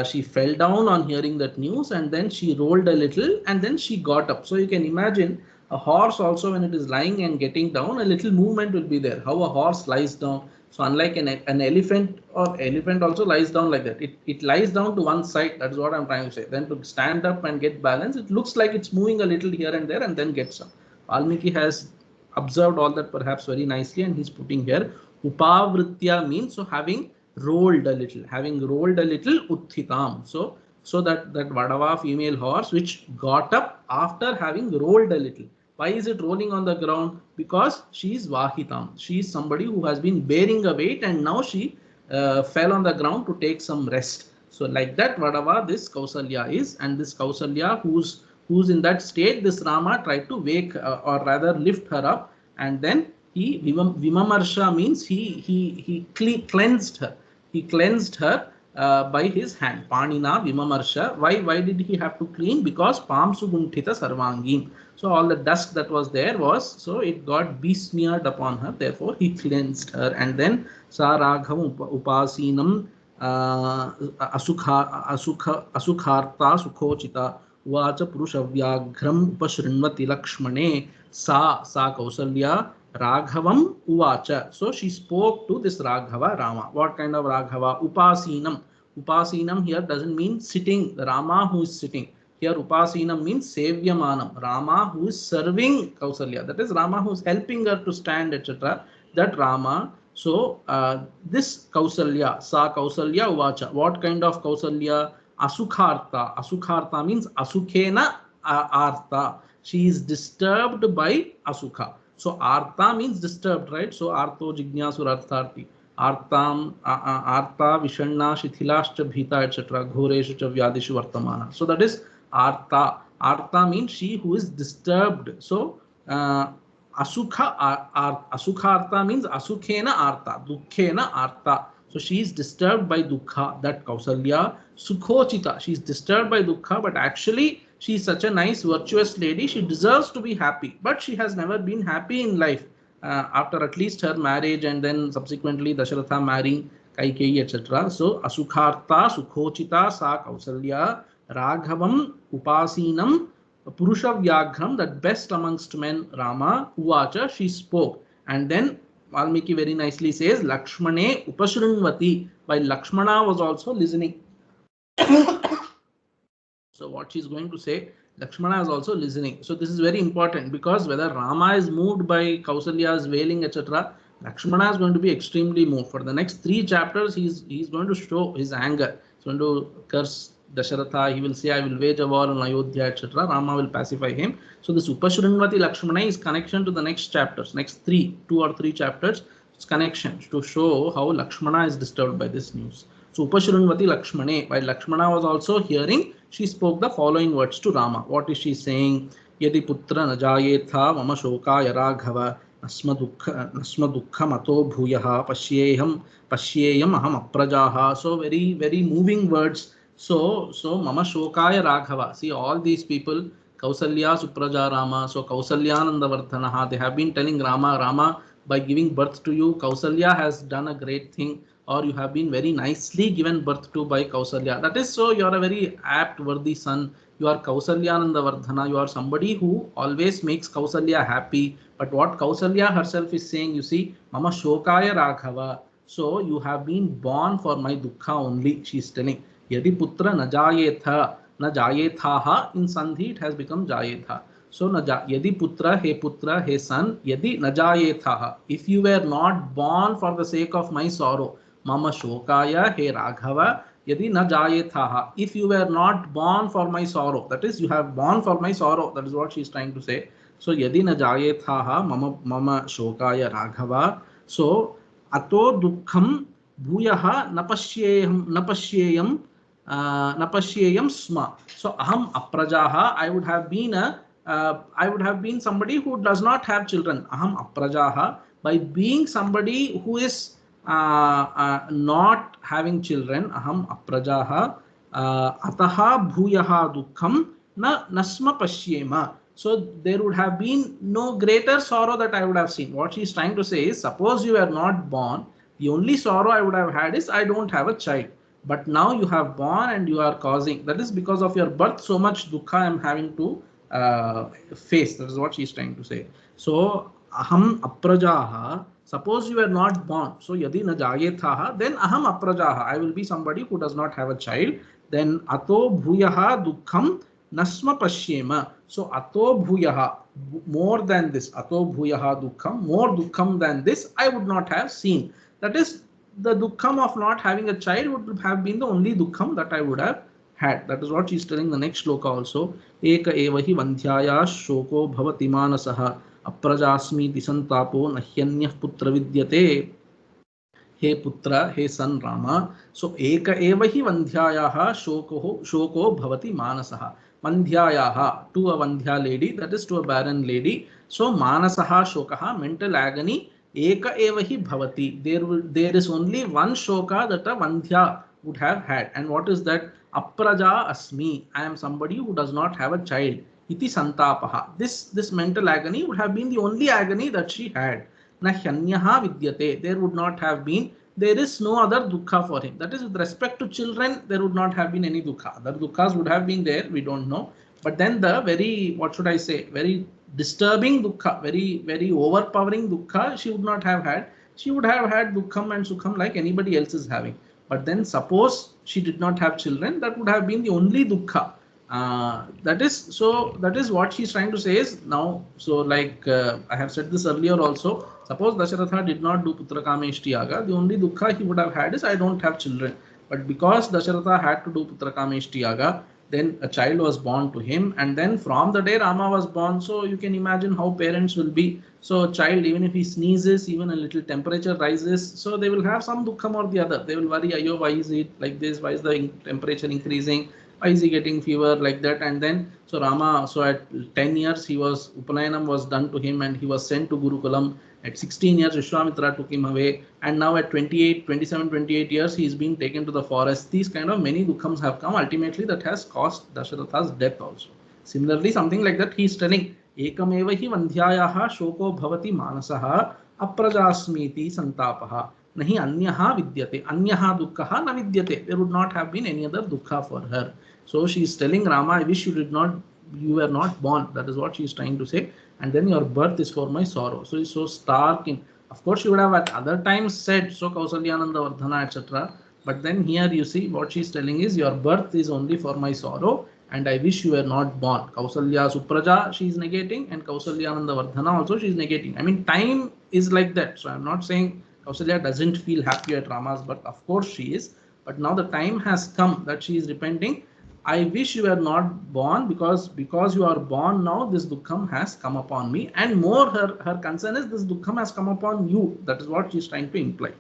she fell down on hearing that news, and then she rolled a little, and then she got up. So you can imagine a horse also, when it is lying and getting down, a little movement will be there. How a horse lies down. So unlike an elephant, or elephant also lies down like that. It lies down to one side. That's what I'm trying to say. Then to stand up and get balance, it looks like it's moving a little here and there and then gets up. Valmiki has observed all that perhaps very nicely, and he's putting here Upavritya means so having rolled a little, Utthitam. So that Vadava female horse which got up after having rolled a little. Why is it rolling on the ground? Because she is Vahitam. She is somebody who has been bearing a weight, and now she fell on the ground to take some rest. So like that Vadava this Kausalya is, and this Kausalya who's in that state, this Rama tried to wake or rather lift her up, and then he Vimamarsha means he cleansed her. He cleansed her by his hand. Panina Vimamarsha. Why did he have to clean? Because Pamsu Gunthita Sarvangim. So all the dust that was there so it got besmeared upon her. Therefore he cleansed her. And then Sa Raghav Upasinam Asukharta Sukhochita Vacha Purushavyaghram Upashrinvati Lakshmane Sa Kausalya Raghavam Uvacha. So she spoke to this Raghava Rama. What kind of Raghava? Upasinam. Upasinam here doesn't mean sitting, the Rama who is sitting. Here Upasinam means Sevyamanam. Rama who is serving Kausalya. That is Rama who is helping her to stand, etc. That Rama. So this Kausalya, Sa Kausalya Uvacha. What kind of Kausalya? Asukharta. Asukharta means Asukhena Artha. She is disturbed by Asukha. So Artha means disturbed, right? So Artho Jignasur Artharti. Artam Artha Vishanna Shithilascha Bhita etc. Ghoreshu cha Vyadishu Vartamana. So that is Artha. Artha means she who is disturbed. So Asukha Artha means Asukhena Artha. Dukkhena Artha. So she is disturbed by Dukkha. That Kausalya. Sukhochita. She is disturbed by Dukkha, but actually she is such a nice, virtuous lady. She deserves to be happy, but she has never been happy in life. After at least her marriage, and then subsequently Dasharatha marrying Kaikeyi, etc. So Asukharta, Sukhochita, Sa Kausalya, Raghavam, Upasinam, Purushavyaghram, that best amongst men, Rama, Uvacha, she spoke. And then Valmiki very nicely says, Lakshmane Upashrinvati, while Lakshmana was also listening. So what she is going to say, Lakshmana is also listening. So this is very important, because whether Rama is moved by Kausalya's wailing, etc., Lakshmana is going to be extremely moved. For the next 3 chapters, he's going to show his anger. He's going to curse Dasharatha. He will say, I will wage a war on Ayodhya, etc. Rama will pacify him. So this Upashrinvati Lakshmana is connection to the next chapters, next 2 or 3 chapters. It's connection to show how Lakshmana is disturbed by this news. So Upashrinvati Lakshmane, while Lakshmana was also hearing, she spoke the following words to Rama. What is she saying? Yadi putra najayetha mama shokaya raghava nasma mato bhuyaha pashyeyam aham aprajaha. So very moving words. So mama shokaya raghava. See, all these people, Kausalya, Supraja, Rama. So Kausalyananda Vardhanaha, they have been telling Rama, by giving birth to you, Kausalya has done a great thing, or you have been very nicely given birth to by Kausalya. That is, so you are a very apt, worthy son. You are Kausalyananda Vardhana. You are somebody who always makes Kausalya happy. But what Kausalya herself is saying, you see, Mama Shokaya Raghava. So you have been born for my dukkha only, she is telling. Yadi putra najayetha, najayethaha, in Sandhi it has become jayetha. So yadi putra, he son, yadi najayethaha, if you were not born for the sake of my sorrow, mama shokaya, he Raghava, yadi najayethaha, if you were not born for my sorrow, that is, you have born for my sorrow, that is what she is trying to say. So yadi najayethaha mama shokaya Raghava, so ato dukkham bhuyaha napashyeyam sma. So aham aprajaha, I would have been somebody who does not have children. Aham aprajaha, by being somebody who is not having children. Aham aprajaha ataha bhuyaha dukkham nasma pashyema. So there would have been no greater sorrow that I would have seen. What she is trying to say is, suppose you were not born, the only sorrow I would have had is I don't have a child. But now you have born and you are causing, that is because of your birth, so much dukkha I am having to face. That is what she is trying to say. So aham aprajaha, suppose you were not born, so yadi na jayethaha, then aham aprajaha, I will be somebody who does not have a child. Then ato bhuyaha dukkham nasma pashyema. So ato bhuyaha, more than this, ato bhuyaha dukkham, more dukkham than this I would not have seen. That is, the dukkham of not having a child would have been the only dukkham that I would have had. That is what she is telling the next shloka also. Eka evahi vandhyaya shoko bhavati manasaha aprajasmi disantapo nahyanyah putra vidyate. He putra, he son Rama. So eka evahi vandhyayaha shoko bhavati manasaha. Vandhyayaha, to a vandhya lady, that is to a barren lady. So manasaha shokaha, mental agony. Eka evahi bhavati. There is only one shoka that a vandhya would have had. And what is that? Apraja asmi. I am somebody who does not have a child. Iti santapaha. This mental agony would have been the only agony that she had. Na hyanyaha vidyate. There would not have been. There is no other dukkha for him. That is, with respect to children, there would not have been any dukkha. Other dukkhas would have been there. We don't know. But then the very, what should I say, very disturbing dukkha, very overpowering dukkha, she would not have had. She would have had dukkham and sukham like anybody else is having. But then suppose she did not have children, that would have been the only dukkha. That is what she's trying to say is now. So like I have said this earlier also. Suppose Dasharatha did not do Putra Kameshti Yaga, the only dukkha he would have had is I don't have children. But because Dasharatha had to do Putra Kameshti Yaga, then a child was born to him, and then from the day Rama was born, so you can imagine how parents will be. So child, even if he sneezes, even a little temperature rises, so they will have some dukkham or the other. They will worry, Ayo, why is it like this? Why is the temperature increasing? Why is he getting fever like that? And then so Rama, so at 10 years Upanayanam was done to him and he was sent to Gurukulam. At 16 years Vishwamitra took him away, and now at 27-28 years he is being taken to the forest. These kind of many dukkhams have come. Ultimately that has caused Dasharatha's death also. Similarly, something like that he is telling, Ekamewa hi vandhyayaha shoko bhavati manasaha aprajasmiti santapaha nahi anyaha vidyate. Anyaha dukkha na vidyate. There would not have been any other dukkha for her. So she is telling Rama, I wish you were not born. That is what she is trying to say. And then your birth is for my sorrow. So it's so stark. Of course, she would have at other times said, so Kausalyananda Vardhana, etc. But then here you see what she is telling is, your birth is only for my sorrow. and I wish you were not born. Kausalya Supraja, she is negating, and Kausalya Nandavardhana also she is negating. I mean, time is like that. So I'm not saying Kausalya doesn't feel happy at Rama's birth. Of course she is. But now the time has come that she is repenting. I wish you were not born, because you are born now, this dukkham has come upon me. And more, her concern is this dukkham has come upon you. That is what she is trying to imply.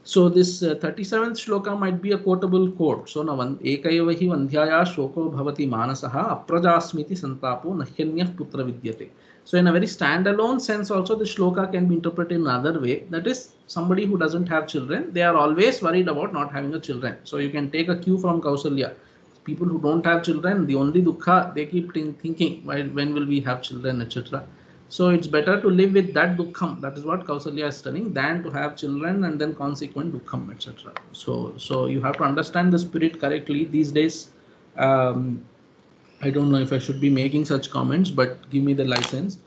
So this 37th shloka might be a quotable quote. So now ekaiva hi vandhyaya shoko bhavati manasaha aprajasmiti santapo nahyanyah putra vidyate. So in a very standalone sense also, the shloka can be interpreted in another way. That is, somebody who doesn't have children, they are always worried about not having a children. So you can take a cue from Kausalya. People who don't have children, the only dukkha they keep thinking, when will we have children, etc. So it's better to live with that dukkham. That is what Kausalya is telling, than to have children and then consequent dukkham, etc. So you have to understand the spirit correctly. These days, I don't know if I should be making such comments, but give me the license.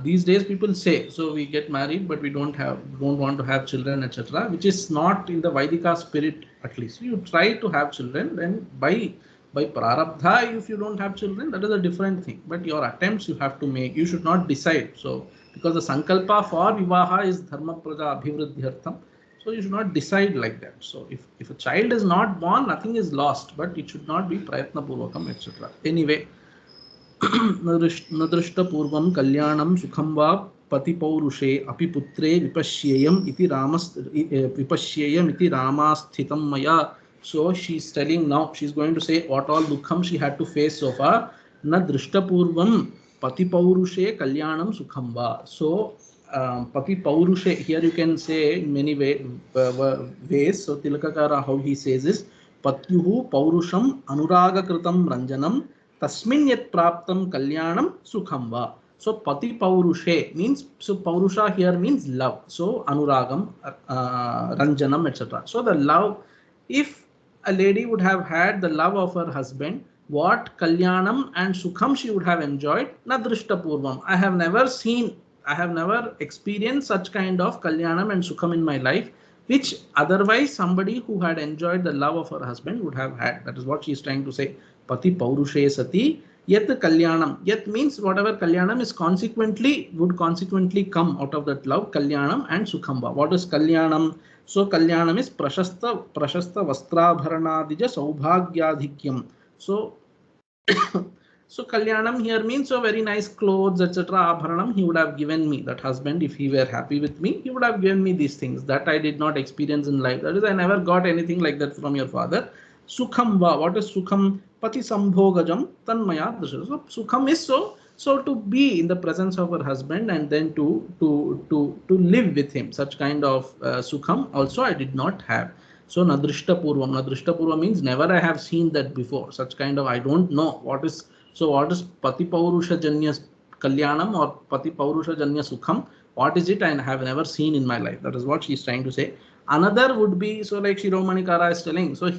These days people say, so we get married, but we don't want to have children, etc., which is not in the Vaidika spirit. At least you try to have children, then by prarabdha, if you don't have children, that is a different thing. But your attempts you have to make. You should not decide. So because the sankalpa for vivaha is dharma praja abhivriddhyartham, so you should not decide like that. So if a child is not born, nothing is lost, but it should not be prayatna purvakam, etc. Anyway, nadrishta purvam kalyanam sukham va pati paurushe api putre vipashyayam iti ramassthitam maya. So she's telling now, she's going to say what all dukkham she had to face so far. Nadrishta purvam pati paurushe kalyanam sukham va. So pati paurushe, here you can say in many ways. So Tilakakara, how he says is patyuhu paurusham anuraga kritam ranjanam tasmin yat praptam kalyanam sukham va. So pati paurushe means, so paurusha here means love. So anuragam, ranjanam, etc. So the love, if a lady would have had the love of her husband, what kalyanam and sukham she would have enjoyed, nadrishta purvam. I have never experienced such kind of kalyanam and sukham in my life, which otherwise somebody who had enjoyed the love of her husband would have had. That is what she is trying to say. Pati paurushe sati yat kalyanam. Yat means whatever kalyanam is would consequently come out of that love, kalyanam and sukhamba. What is kalyanam? So kalyanam is prashasta vastrabharanadija saubhagyadhikyam. So so kalyanam here means so very nice clothes, etc. Abharanam he would have given me. That husband, if he were happy with me, he would have given me these things that I did not experience in life. That is, I never got anything like that from your father. Sukham va. What is sukham? Pati sambhogajam tanmaya drishya. So sukham is so to be in the presence of her husband and then to live with him. Such kind of sukham also I did not have. So nadrishta purvam. Nadrishta purvam means never I have seen that before. Such kind of, I don't know what is. So what is pati paurusha janya kalyanam or pati paurusha janya sukham? What is it? I have never seen in my life. That is what she is trying to say. Another would be, so like Shiromani Kara is telling. So what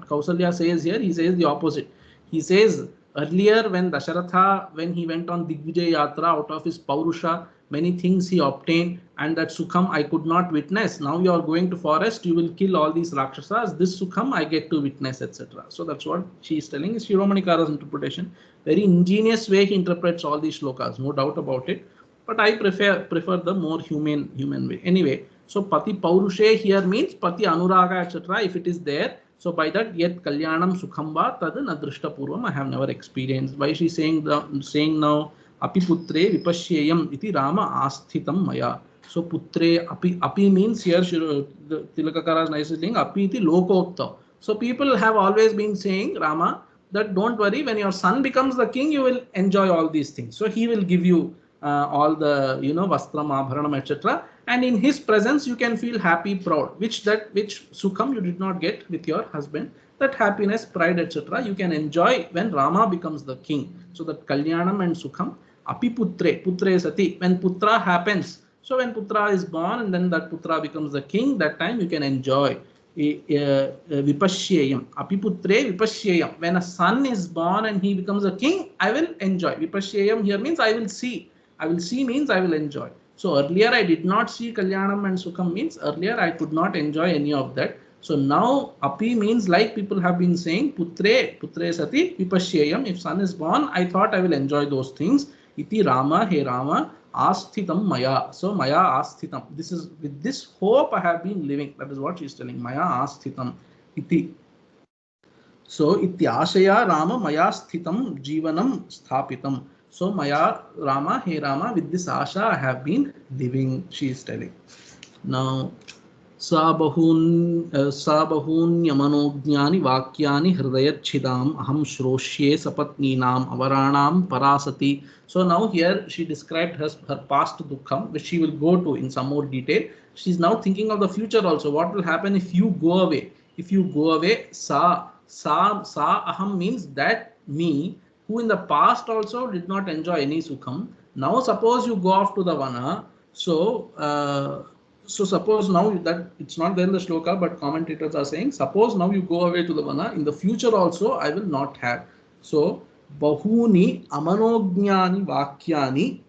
Kausalya says here, he says the opposite. He says earlier when Dasharatha, when he went on Digvijay Yatra, out of his paurusha, many things he obtained, and that sukham I could not witness. Now you are going to forest, you will kill all these rakshasas. This sukham I get to witness, etc. So that's what she is telling. Is Shiromani Kara's interpretation. Very ingenious way he interprets all these shlokas, no doubt about it. But I prefer the more human way. Anyway, so pati paurushe here means pati anuraga, etc. If it is there, so by that yet kalyanam sukhamba tad nadrishta purvam, I have never experienced. Why she saying now api putre vipashyayam iti Rama asthitam maya. So putre api means here Tilakakara is nicely saying api iti lokokta. So people have always been saying Rama that don't worry, when your son becomes the king, you will enjoy all these things. So he will give you all the vastram abharanam, etc. And in his presence you can feel happy, proud, which sukham you did not get with your husband. That happiness, pride, etc. you can enjoy when Rama becomes the king. So that kalyanam and sukham. Api putre sati, when putra happens. So when putra is born and then that putra becomes the king, that time you can enjoy vipashyayam. Api putre vipashyayam. When a son is born and he becomes a king, I will enjoy. Vipashyayam here means I will see. I will see means I will enjoy. So earlier I did not see kalyanam and sukham means earlier I could not enjoy any of that. So now api means like people have been saying putre sati vipashyayam. If son is born, I thought I will enjoy those things. Iti Rama, hey Rama, asthitam maya. So maya asthitam. This is with this hope I have been living. That is what she is telling. Maya asthitam iti. So ityashaya Rama maya sthitam jivanam sthapitam. So maya Rama, hey Rama, with this asha I have been living, she is telling. Now सा बहून्यमनोज्ञानि वाक्यानि हृदयच्छिदाम् अहं श्रोष्ये सपत्नीनाम् अवराणां परासति. So now here she described her past dukkham, which she will go to in some more detail. She is now thinking of the future also. What will happen if you go away? If you go away, sa aham means that me, who in the past also did not enjoy any sukham. Now suppose you go off to the vana. So suppose now that it's not there in the shloka, but commentators are saying, suppose now you go away to the vana, in the future also I will not have. So bahuni amanojnani vakyani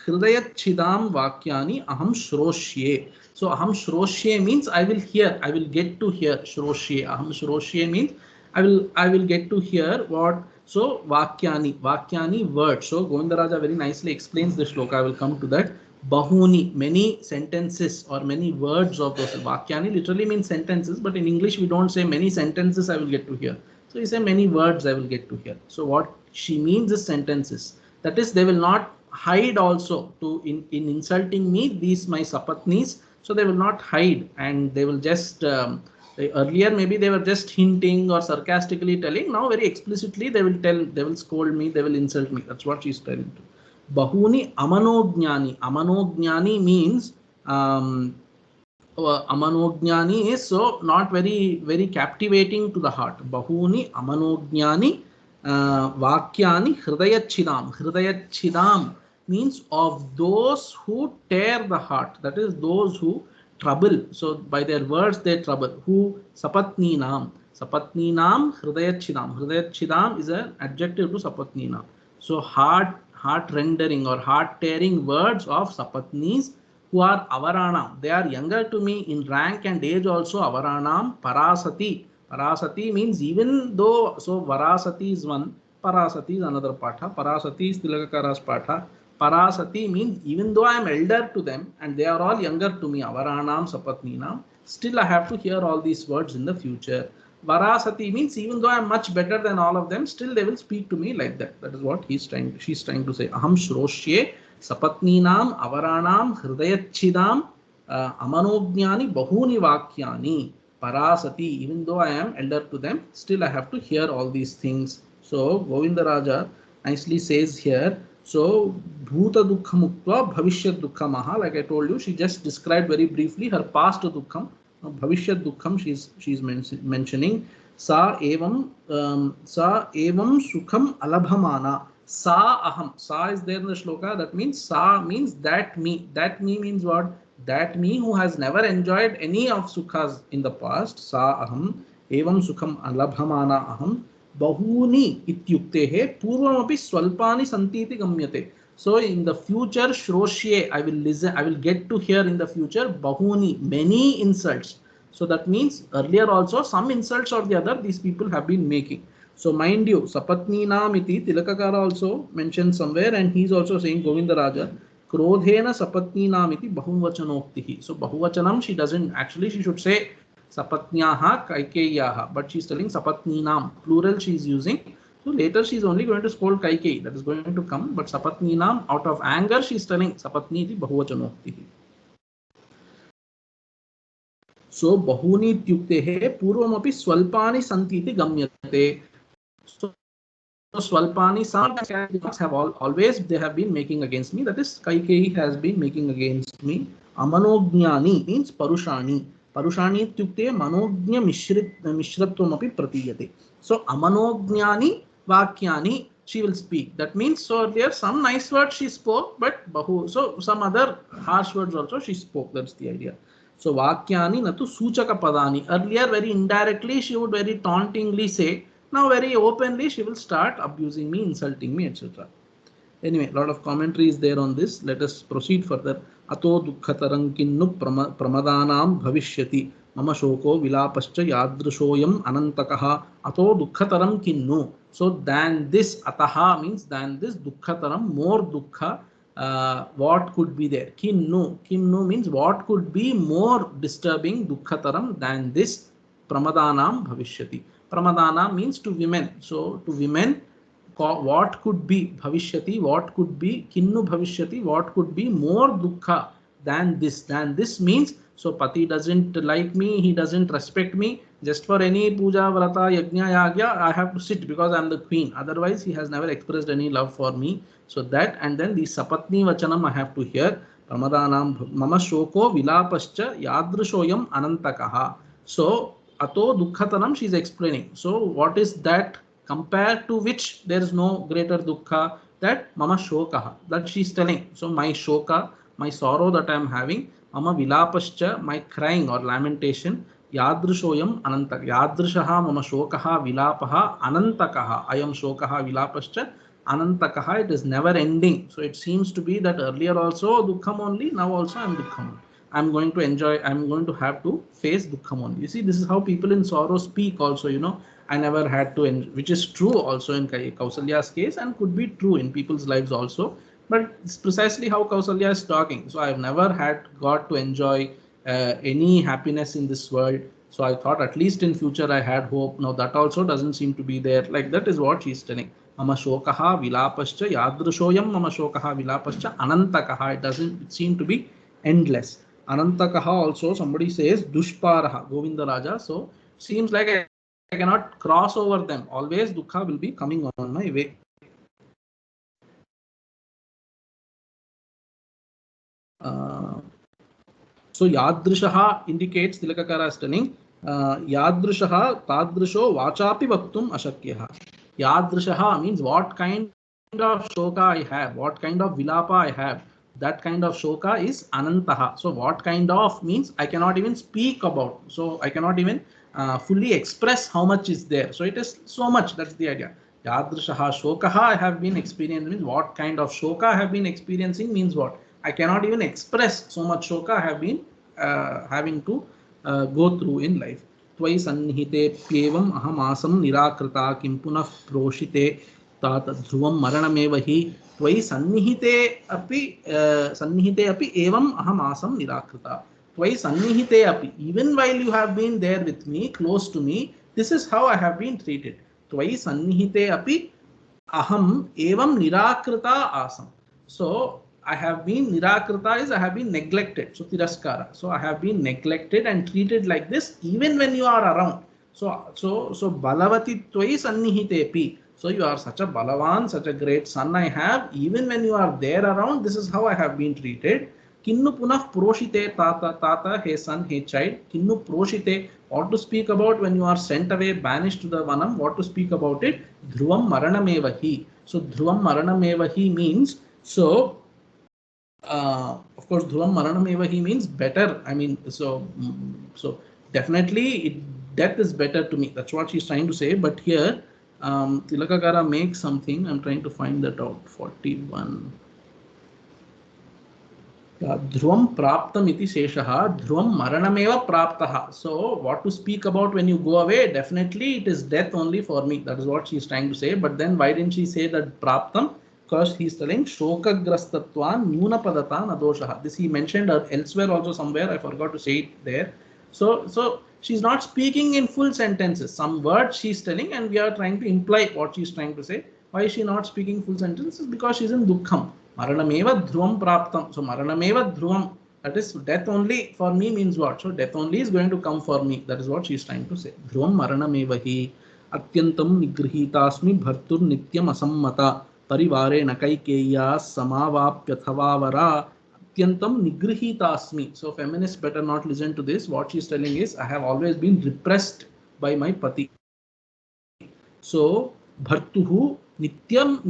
hridayachidam vakyani aham shroshye. So aham shroshye means I will hear, I will get to hear. Shroshye, aham shroshye means I will get to hear what. So vakyani words. So Govindaraja very nicely explains the shloka. I will come to that. Bahuni, many sentences or many words of those. Vakyani literally means sentences, but in English we don't say many sentences I will get to hear. So you say many words I will get to hear. So what she means is sentences. That is, they will not hide also to in insulting me, these my sapatnis. So they will not hide, and they will just earlier maybe they were just hinting or sarcastically telling. Now very explicitly they will tell, they will scold me, they will insult me. That's what she's telling to. Bahuni amanojnani. Amanojnani means amanojnani is so not very captivating to the heart. Bahuni amanojnani vakyani hridayachidam. Hridayachidam means of those who tear the heart. That is, those who trouble. So by their words they trouble. Who? Sapatninam. Sapatninam hridayachidam. Hridayachidam is an adjective to sapatninam. So heart rendering or heart tearing words of sapatnis who are avaranam. They are younger to me in rank and age also. Avaranam parasati. Parasati means even though, so varasati is one, parasati is another patha. Parasati is Tilakakara's patha. Parasati means even though I am elder to them and they are all younger to me, avaranam sapatninam, still I have to hear all these words in the future. Varasati means even though I am much better than all of them, still they will speak to me like that. That is what she's trying to say. Aham shroshye sapatninam avaranam hridayachidam amanojnani bahuni vakyani parasati. Even though I am elder to them, still I have to hear all these things. So Govindaraja nicely says here. So bhuta dukkham uktva bhavishyat dukkhamaha. Like I told you, she just described very briefly her past dukkham. Bhavishyat dukkham she's mentioning. Sa evam sukham alabhamana. Sa aham. Sa is there in the shloka. That means sa means that me. That me means what? That me who has never enjoyed any of sukhas in the past. Sa aham evam sukham alabhamana aham bahuni ityuktehe purvamapi swalpani santiti gamyate. So in the future, shroshye, I will listen, I will get to hear in the future bahuni, many insults. So that means earlier also some insults or the other these people have been making. So mind you, sapatninam iti Tilakakara also mentioned somewhere, and he's also saying Govindaraja, krodhena sapatninam iti bahuvachanoktihi. So bahuvachanam she doesn't, actually she should say sapatnyaha kaikeyaha, but she's telling sapatninam, plural she is using. So later she is only going to scold Kaikeyi, that is going to come, but sapatninam, out of anger she is telling sapatni iti bahuvachanoktihi. So bahuni ityuktehe purvamapi swalpani santi iti gamyate. So swalpani, some have always they have been making against me. That is, Kaikeyi has been making against me. Amanojnani means parushani. Parushani ityukte manognya mishratvam api pratiyate. So amanojnani vakyani she will speak. That means, so there some nice words she spoke, but so some other harsh words also she spoke. That's the idea. So vakyani natu suchaka padani. Earlier very indirectly she would very tauntingly say. Now very openly she will start abusing me, insulting me, etc. Anyway, a lot of commentary is there on this. Let us proceed further. Ato dukkhatarang kinnu pramadanam bhavishyati. Mama shoko vilapascha yadrishoyam anantakaha ato dukkataram kinnu. So than this, ataha means than this, dukkataram, more dukkha. What could be there? Kinnu means what could be more disturbing, dukkataram, than this. Pramadanam bhavishyati. Pramadana means to women. So to women, what could be bhavishyati, what could be kinnu bhavishyati, what could be more dukkha than this. Than this means, so pati doesn't like me, he doesn't respect me. Just for any puja, vrata, yajna, yagya, I have to sit because I am the queen. Otherwise, he has never expressed any love for me. So that, and then the sapatni vachanam I have to hear. Pramadanam mama shoko vilapascha yadrishoyam anantakaha. So ato dukkhatanam, she is explaining. So what is that compared to which there is no greater dukkha? That mama shokaha, that she is telling. So my shoka, my sorrow that I am having, mama vilapascha, my crying or lamentation, yadrishoyam anantaka, yadrishaha mama shokaha vilapaha anantakaha, ayam shokaha vilapascha anantakaha, it is never ending. So it seems to be that earlier also dukkham only, now also I am dukkham. I'm going to enjoy, I'm going to have to face dukkham only. You see, this is how people in sorrow speak also, you know. I never had to, which is true also in Kausalya's case and could be true in people's lives also. But it's precisely how Kausalya is talking. So I've never had got to enjoy any happiness in this world. So I thought at least in future I had hope. Now that also doesn't seem to be there. Like that is what she's telling. Mama shokaha vilapascha yadrishoyam mama shokaha vilapascha anantakaha. It doesn't seem to be endless. Anantakaha also somebody says dushparaha, Govinda Raja. So seems like I cannot cross over them. Always dukkha will be coming on my way. So yadrishaha indicates, Tilakakara is telling, yadrishaha tadrisho vachapi vaktum ashakyaha. Yadrishaha means what kind of shoka I have, what kind of vilapa I have. That kind of shoka is anantaha. So what kind of means I cannot even speak about. So I cannot even fully express how much is there. So it is so much. That's the idea. Yadrishaha shokaha I have been experiencing means what kind of shoka I have been experiencing means what? I cannot even express so much shoka I have been having to go through in life. Tvai sannihite pyevam ahamasam nirakrita kim punah proshite tat dhruvam maranameva hi tvai sannihite api evam ahamasam nirakrita. Tvai sannihite api, even while you have been there with me, close to me, this is how I have been treated. Tvai sannihite api aham evam nirakrita asam. So I have been nirakrita is I have been neglected. So tiraskara. So I have been neglected and treated like this even when you are around. So balavati tvai sannihitepi. So you are such a balavan, such a great son I have. Even when you are there around, this is how I have been treated. Kinnu punah proshite tata, hey son, hey child. Kinnu proshite. What to speak about when you are sent away, banished to the vanam? What to speak about it? Dhruvam maranamevahi. So dhruvam maranamevahi means, so of course dhruvam maranamevahi means better. I mean, so definitely death is better to me. That's what she's trying to say. But here Tilakakara makes something. I'm trying to find that out. 41. Dhruvam praptam iti sheshaha, dhruvam maranameva praptaha. So what to speak about when you go away? Definitely it is death only for me. That is what she is trying to say. But then why didn't she say that praptam? Because he is telling shokagrastatvan nyunapadatan adoshaha. This he mentioned elsewhere also somewhere. I forgot to say it there. So she's not speaking in full sentences. Some words she's telling and we are trying to imply what she's trying to say. Why is she not speaking full sentences? Because she's in dukkham. Maranameva dhruvam praptam. So maranameva dhruvam, that is death only for me means what? So death only is going to come for me. That is what she is trying to say. Dhruvam maranameva hi atyantam nigrhitasmi bhartur nityam asammata parivare nakaikeya samavapyathavavara atyantam nigrhitasmi. So feminists better not listen to this. What she is telling is I have always been repressed by my pati. So bhartuhu nityam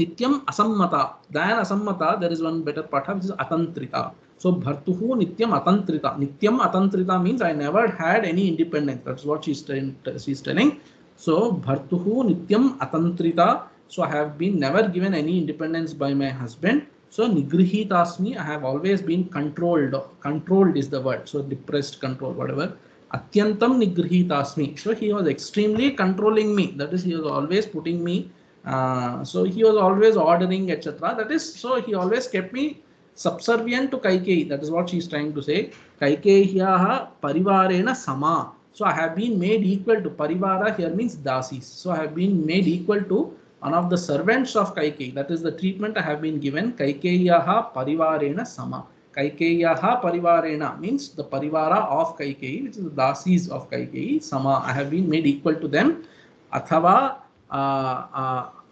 asammata. Than asammata, there is one better patha which is atantrita. So bhartuhu nityam atantrita. Nityam atantrita means I never had any independence. That's what she's telling. So bhartuhu nityam atantrita. So I have been never given any independence by my husband. So nigrhitasmi, I have always been controlled. Controlled is the word. So depressed, control, whatever. Atyantam Nigrihitasmi. So he was extremely controlling me. That is, he was always putting me. So he was always ordering, etc. That is, so he always kept me subservient to Kaikeyi. That is what she is trying to say. Kaikeyiyaha parivarena sama. So I have been made equal to, parivara here means dasis. So I have been made equal to one of the servants of Kaikeyi. That is the treatment I have been given. Kaikeyiyaha parivarena sama. Kaikeyaha parivarena means the parivara of Kaikeyi, which is the dasis of Kaikeyi. Sama, I have been made equal to them. Athava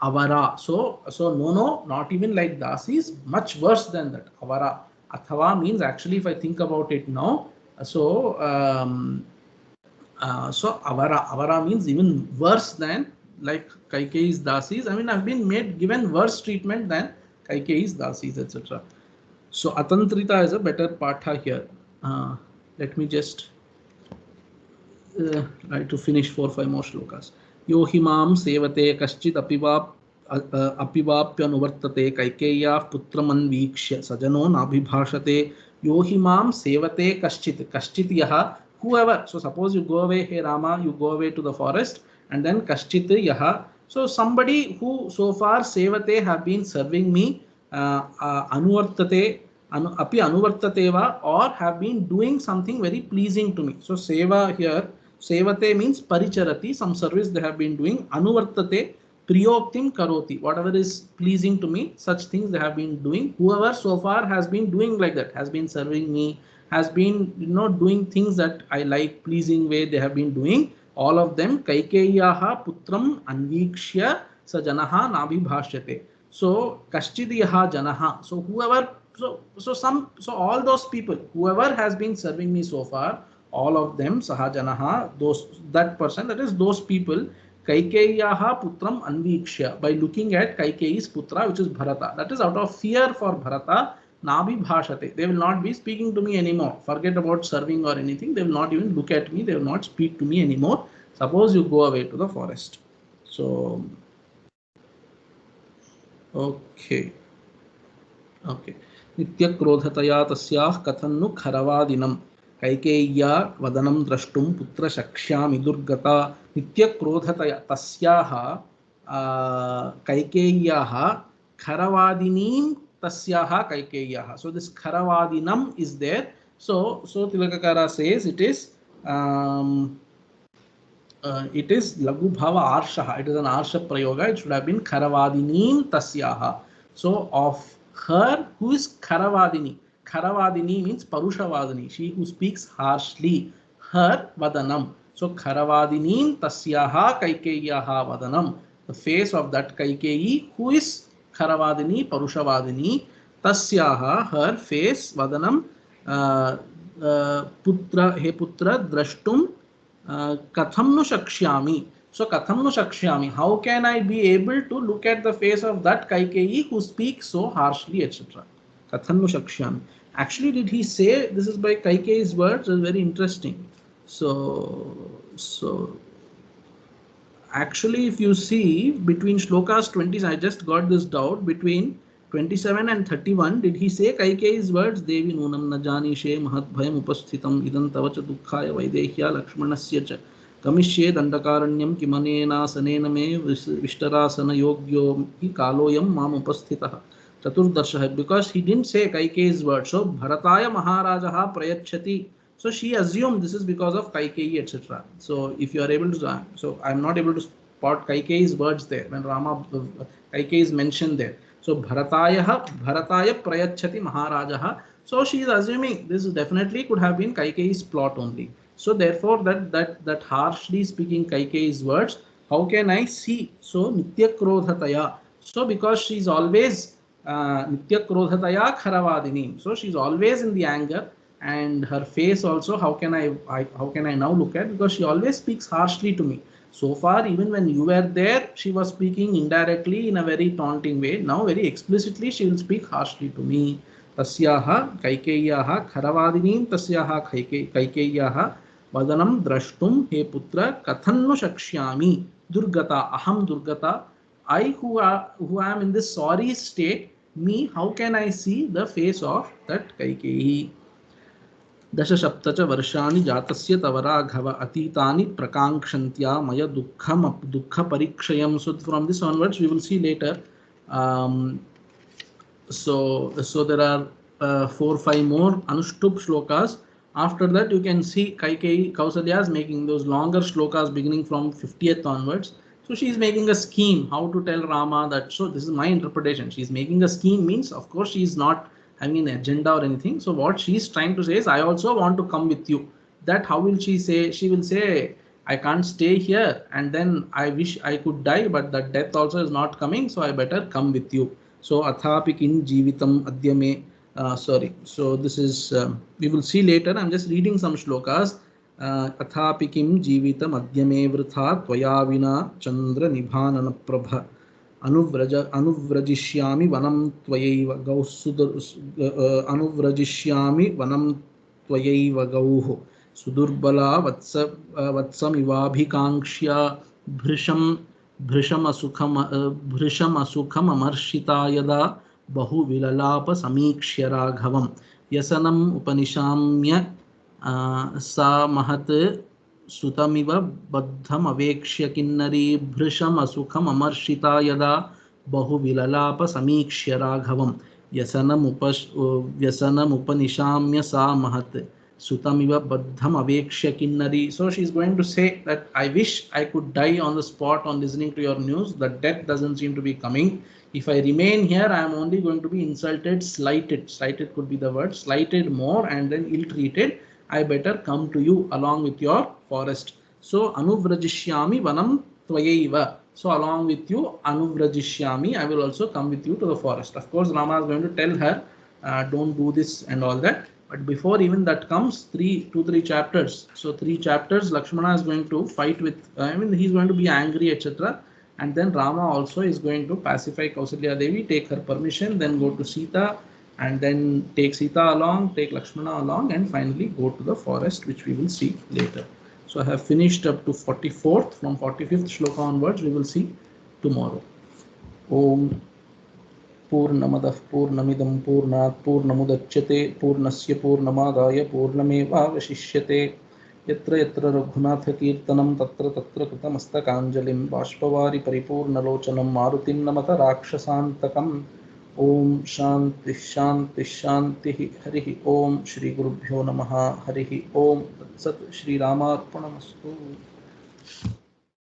avara. So no, not even like dasis, much worse than that. Avara. Athava means, actually, if I think about it now, so avara means even worse than like Kaikeyi's dasis. I mean, I've been given worse treatment than Kaikeyi's dasis, etc. So Atantrita is a better patha here. Let me just try to finish 4-5 more shlokas. Yo himam sevate kaschid apivapyanuvartate kaikeya putramanvikshya sajano nabhibhashate. Yo himam sevate kaschit yaha, whoever. So suppose you go away, hey Rama, you go away to the forest, and then kaschit yaha. So somebody who so far sevate have been serving me, anuvartate, api anuvartateva, or have been doing something very pleasing to me. So seva here, sevate means paricharati, some service they have been doing. Anuvartate, priyoktim karoti, whatever is pleasing to me, such things they have been doing. Whoever so far has been doing like that, has been serving me, has been doing things that I like, pleasing way they have been doing. All of them, Kaikeyaha putram anvikshya sa janaha nabhibhashyate. So kashchidiyaha janaha. So whoever, so all those people, whoever has been serving me so far, all of them, sahajanaha, that person, that is those people, Kaikeyaha putram anvikshya, by looking at Kaikeyi's putra, which is Bharata. That is out of fear for Bharata, nabi bhashate. They will not be speaking to me anymore. Forget about serving or anything. They will not even look at me. They will not speak to me anymore. Suppose you go away to the forest. So, okay. Nitya krodhataya tasyah kathannu kharavadinam. Kaikeya vadanam drashtum putra shakshyami durgata. Nitya krodhataya tasyaha Kaikeyaha kharavadinim tasyaha Kaikeyaha. So this kharavadinam is there. So Tilakakara says it is lagu bhava arshaha. It is an arsha prayoga. It should have been kharavadinim tasyaha. So of her who is Kharavadini. Kharavadini means Parushavadini, she who speaks harshly. Her Vadanam. So Kharavadinim Tasyaha Kaikeyaha Vadanam. The face of that Kaikeyi who is Kharavadini, Parushavadini. Tasyaha, her face, Vadanam, Putra, he Putra, Drashtum, Katham nu Shakshyami. So Katham nu Shakshyami, how can I be able to look at the face of that Kaikeyi who speaks so harshly, etc. Katham nu Shakshyami. Actually, did he say, this is by Kaikeyi's words? It's very interesting. So actually, if you see between shlokas 20, I just got this doubt, between 27 and 31, did he say Kaikeyi's words? Devi nunam najani she mahat bhayam upasthitam idan tavacha dukkhaya vaidehya lakshmanasya cha kamishye dandakaranyam kimanena sanena me vishtarasana yogyo hi kaloyam mam upasthitah chaturdarsha. Because he didn't say Kaikeyi's words. So Bharataya Maharajaha prayachati. So she assumed this is because of Kaikeyi, etc. So if you are able to, so I am not able to spot Kaikeyi's words there when Rama, Kaikeyi is mentioned there. So Bharataya prayachati Maharajaha. So she is assuming this definitely could have been Kaikeyi's plot only. So therefore that harshly speaking Kaikeyi's words, how can I see? So Nitya Krodhataya. So because she is always Nitya Krodhataya Kharavadini. So she is always in the anger. And her face also, how can I now look at? Because she always speaks harshly to me. So far, even when you were there, she was speaking indirectly in a very taunting way. Now, very explicitly, she will speak harshly to me. Tasyaha Kaikeyaha Kharavadinim Tasyaha Kaikeyaha Vadanam Drashtum He Putra Kathannu Shakshyami Durgata Aham Durgata. I who am in this sorry state, me, how can I see the face of that Kaikeyi? दशसप्त च वर्षाणि जातस्य तव राघव अतीतानि प्रकाङ्क्षन्त्या मय दुःखपरीक्षयम्. So from this onwards we will see later. So there are 4-5 more Anushtup shlokas. After that you can see Kaikeyi Kausalya is making those longer shlokas beginning from 50th onwards. So she is making a scheme how to tell Rama that. So this is my interpretation. She is making a scheme means of course she is not having an agenda or anything. So what she is trying to say is, I also want to come with you. That how will she say? She will say, I can't stay here and then I wish I could die, but that death also is not coming, so I better come with you. So athapi kin jivitam adyame. Sorry. So this is we will see later. I'm just reading some shlokas. अथापि किं जीवितम् अद्यमे वृथा त्वया विना चन्द्र निभानन प्रभ अनुव्रजिष्यामि वनं त्वयैव अनुव्रजिष्यामि वनं त्वयैव गौः सुदुर्बला वत्समिवाभिकाङ्क्ष्या भृशमसुखममर्षिता यदा बहुविललाप समीक्ष्य राघवं व्यसनम् उपनिशाम्य सा महत् सुतमिव बद्धमवेक्ष्य किन्नरी भृशमसुखममर्षिता यदा बहुविललाप समीक्ष्य राघवं व्यसनमुपनिशाम्य सा महत् sutamiva baddham avekshya kinnari. So she is going to say that I wish I could die on the spot on listening to your news. The death doesn't seem to be coming. If I remain here, I am only going to be insulted, slighted. Slighted could be the word. Slighted more and then ill-treated. I better come to you along with your forest. So anuvrajishyami vanam tvayaiva. So along with you, anuvrajishyami, I will also come with you to the forest. Of course, Rama is going to tell her, don't do this and all that. But before even that comes, 2-3 chapters. So 3 chapters, Lakshmana is going to fight with, he's going to be angry, etc. And then Rama also is going to pacify Kausalya Devi, take her permission, then go to Sita, and then take Sita along, take Lakshmana along, and finally go to the forest, which we will see later. So I have finished up to 44th. From 45th shloka onwards, we will see tomorrow. Om पूर्णमदः पूर्णमिदं पूर्णात् पूर्णमुदच्यते पूर्णस्य पूर्णमादाय पूर्णमेवावशिष्यते यत्र यत्र रघुनाथकीर्तनं तत्र तत्र कृतमस्तकाञ्जलिं बाष्पवारि परिपूर्णलोचनं मारुतिं नमत राक्षसान्तकम् ॐ शान्तिः शान्तिः शान्तिः हरिः ॐ श्रीगुरुभ्यो नमः हरिः ॐ तत्सत् श्रीरामार्पणमस्तु।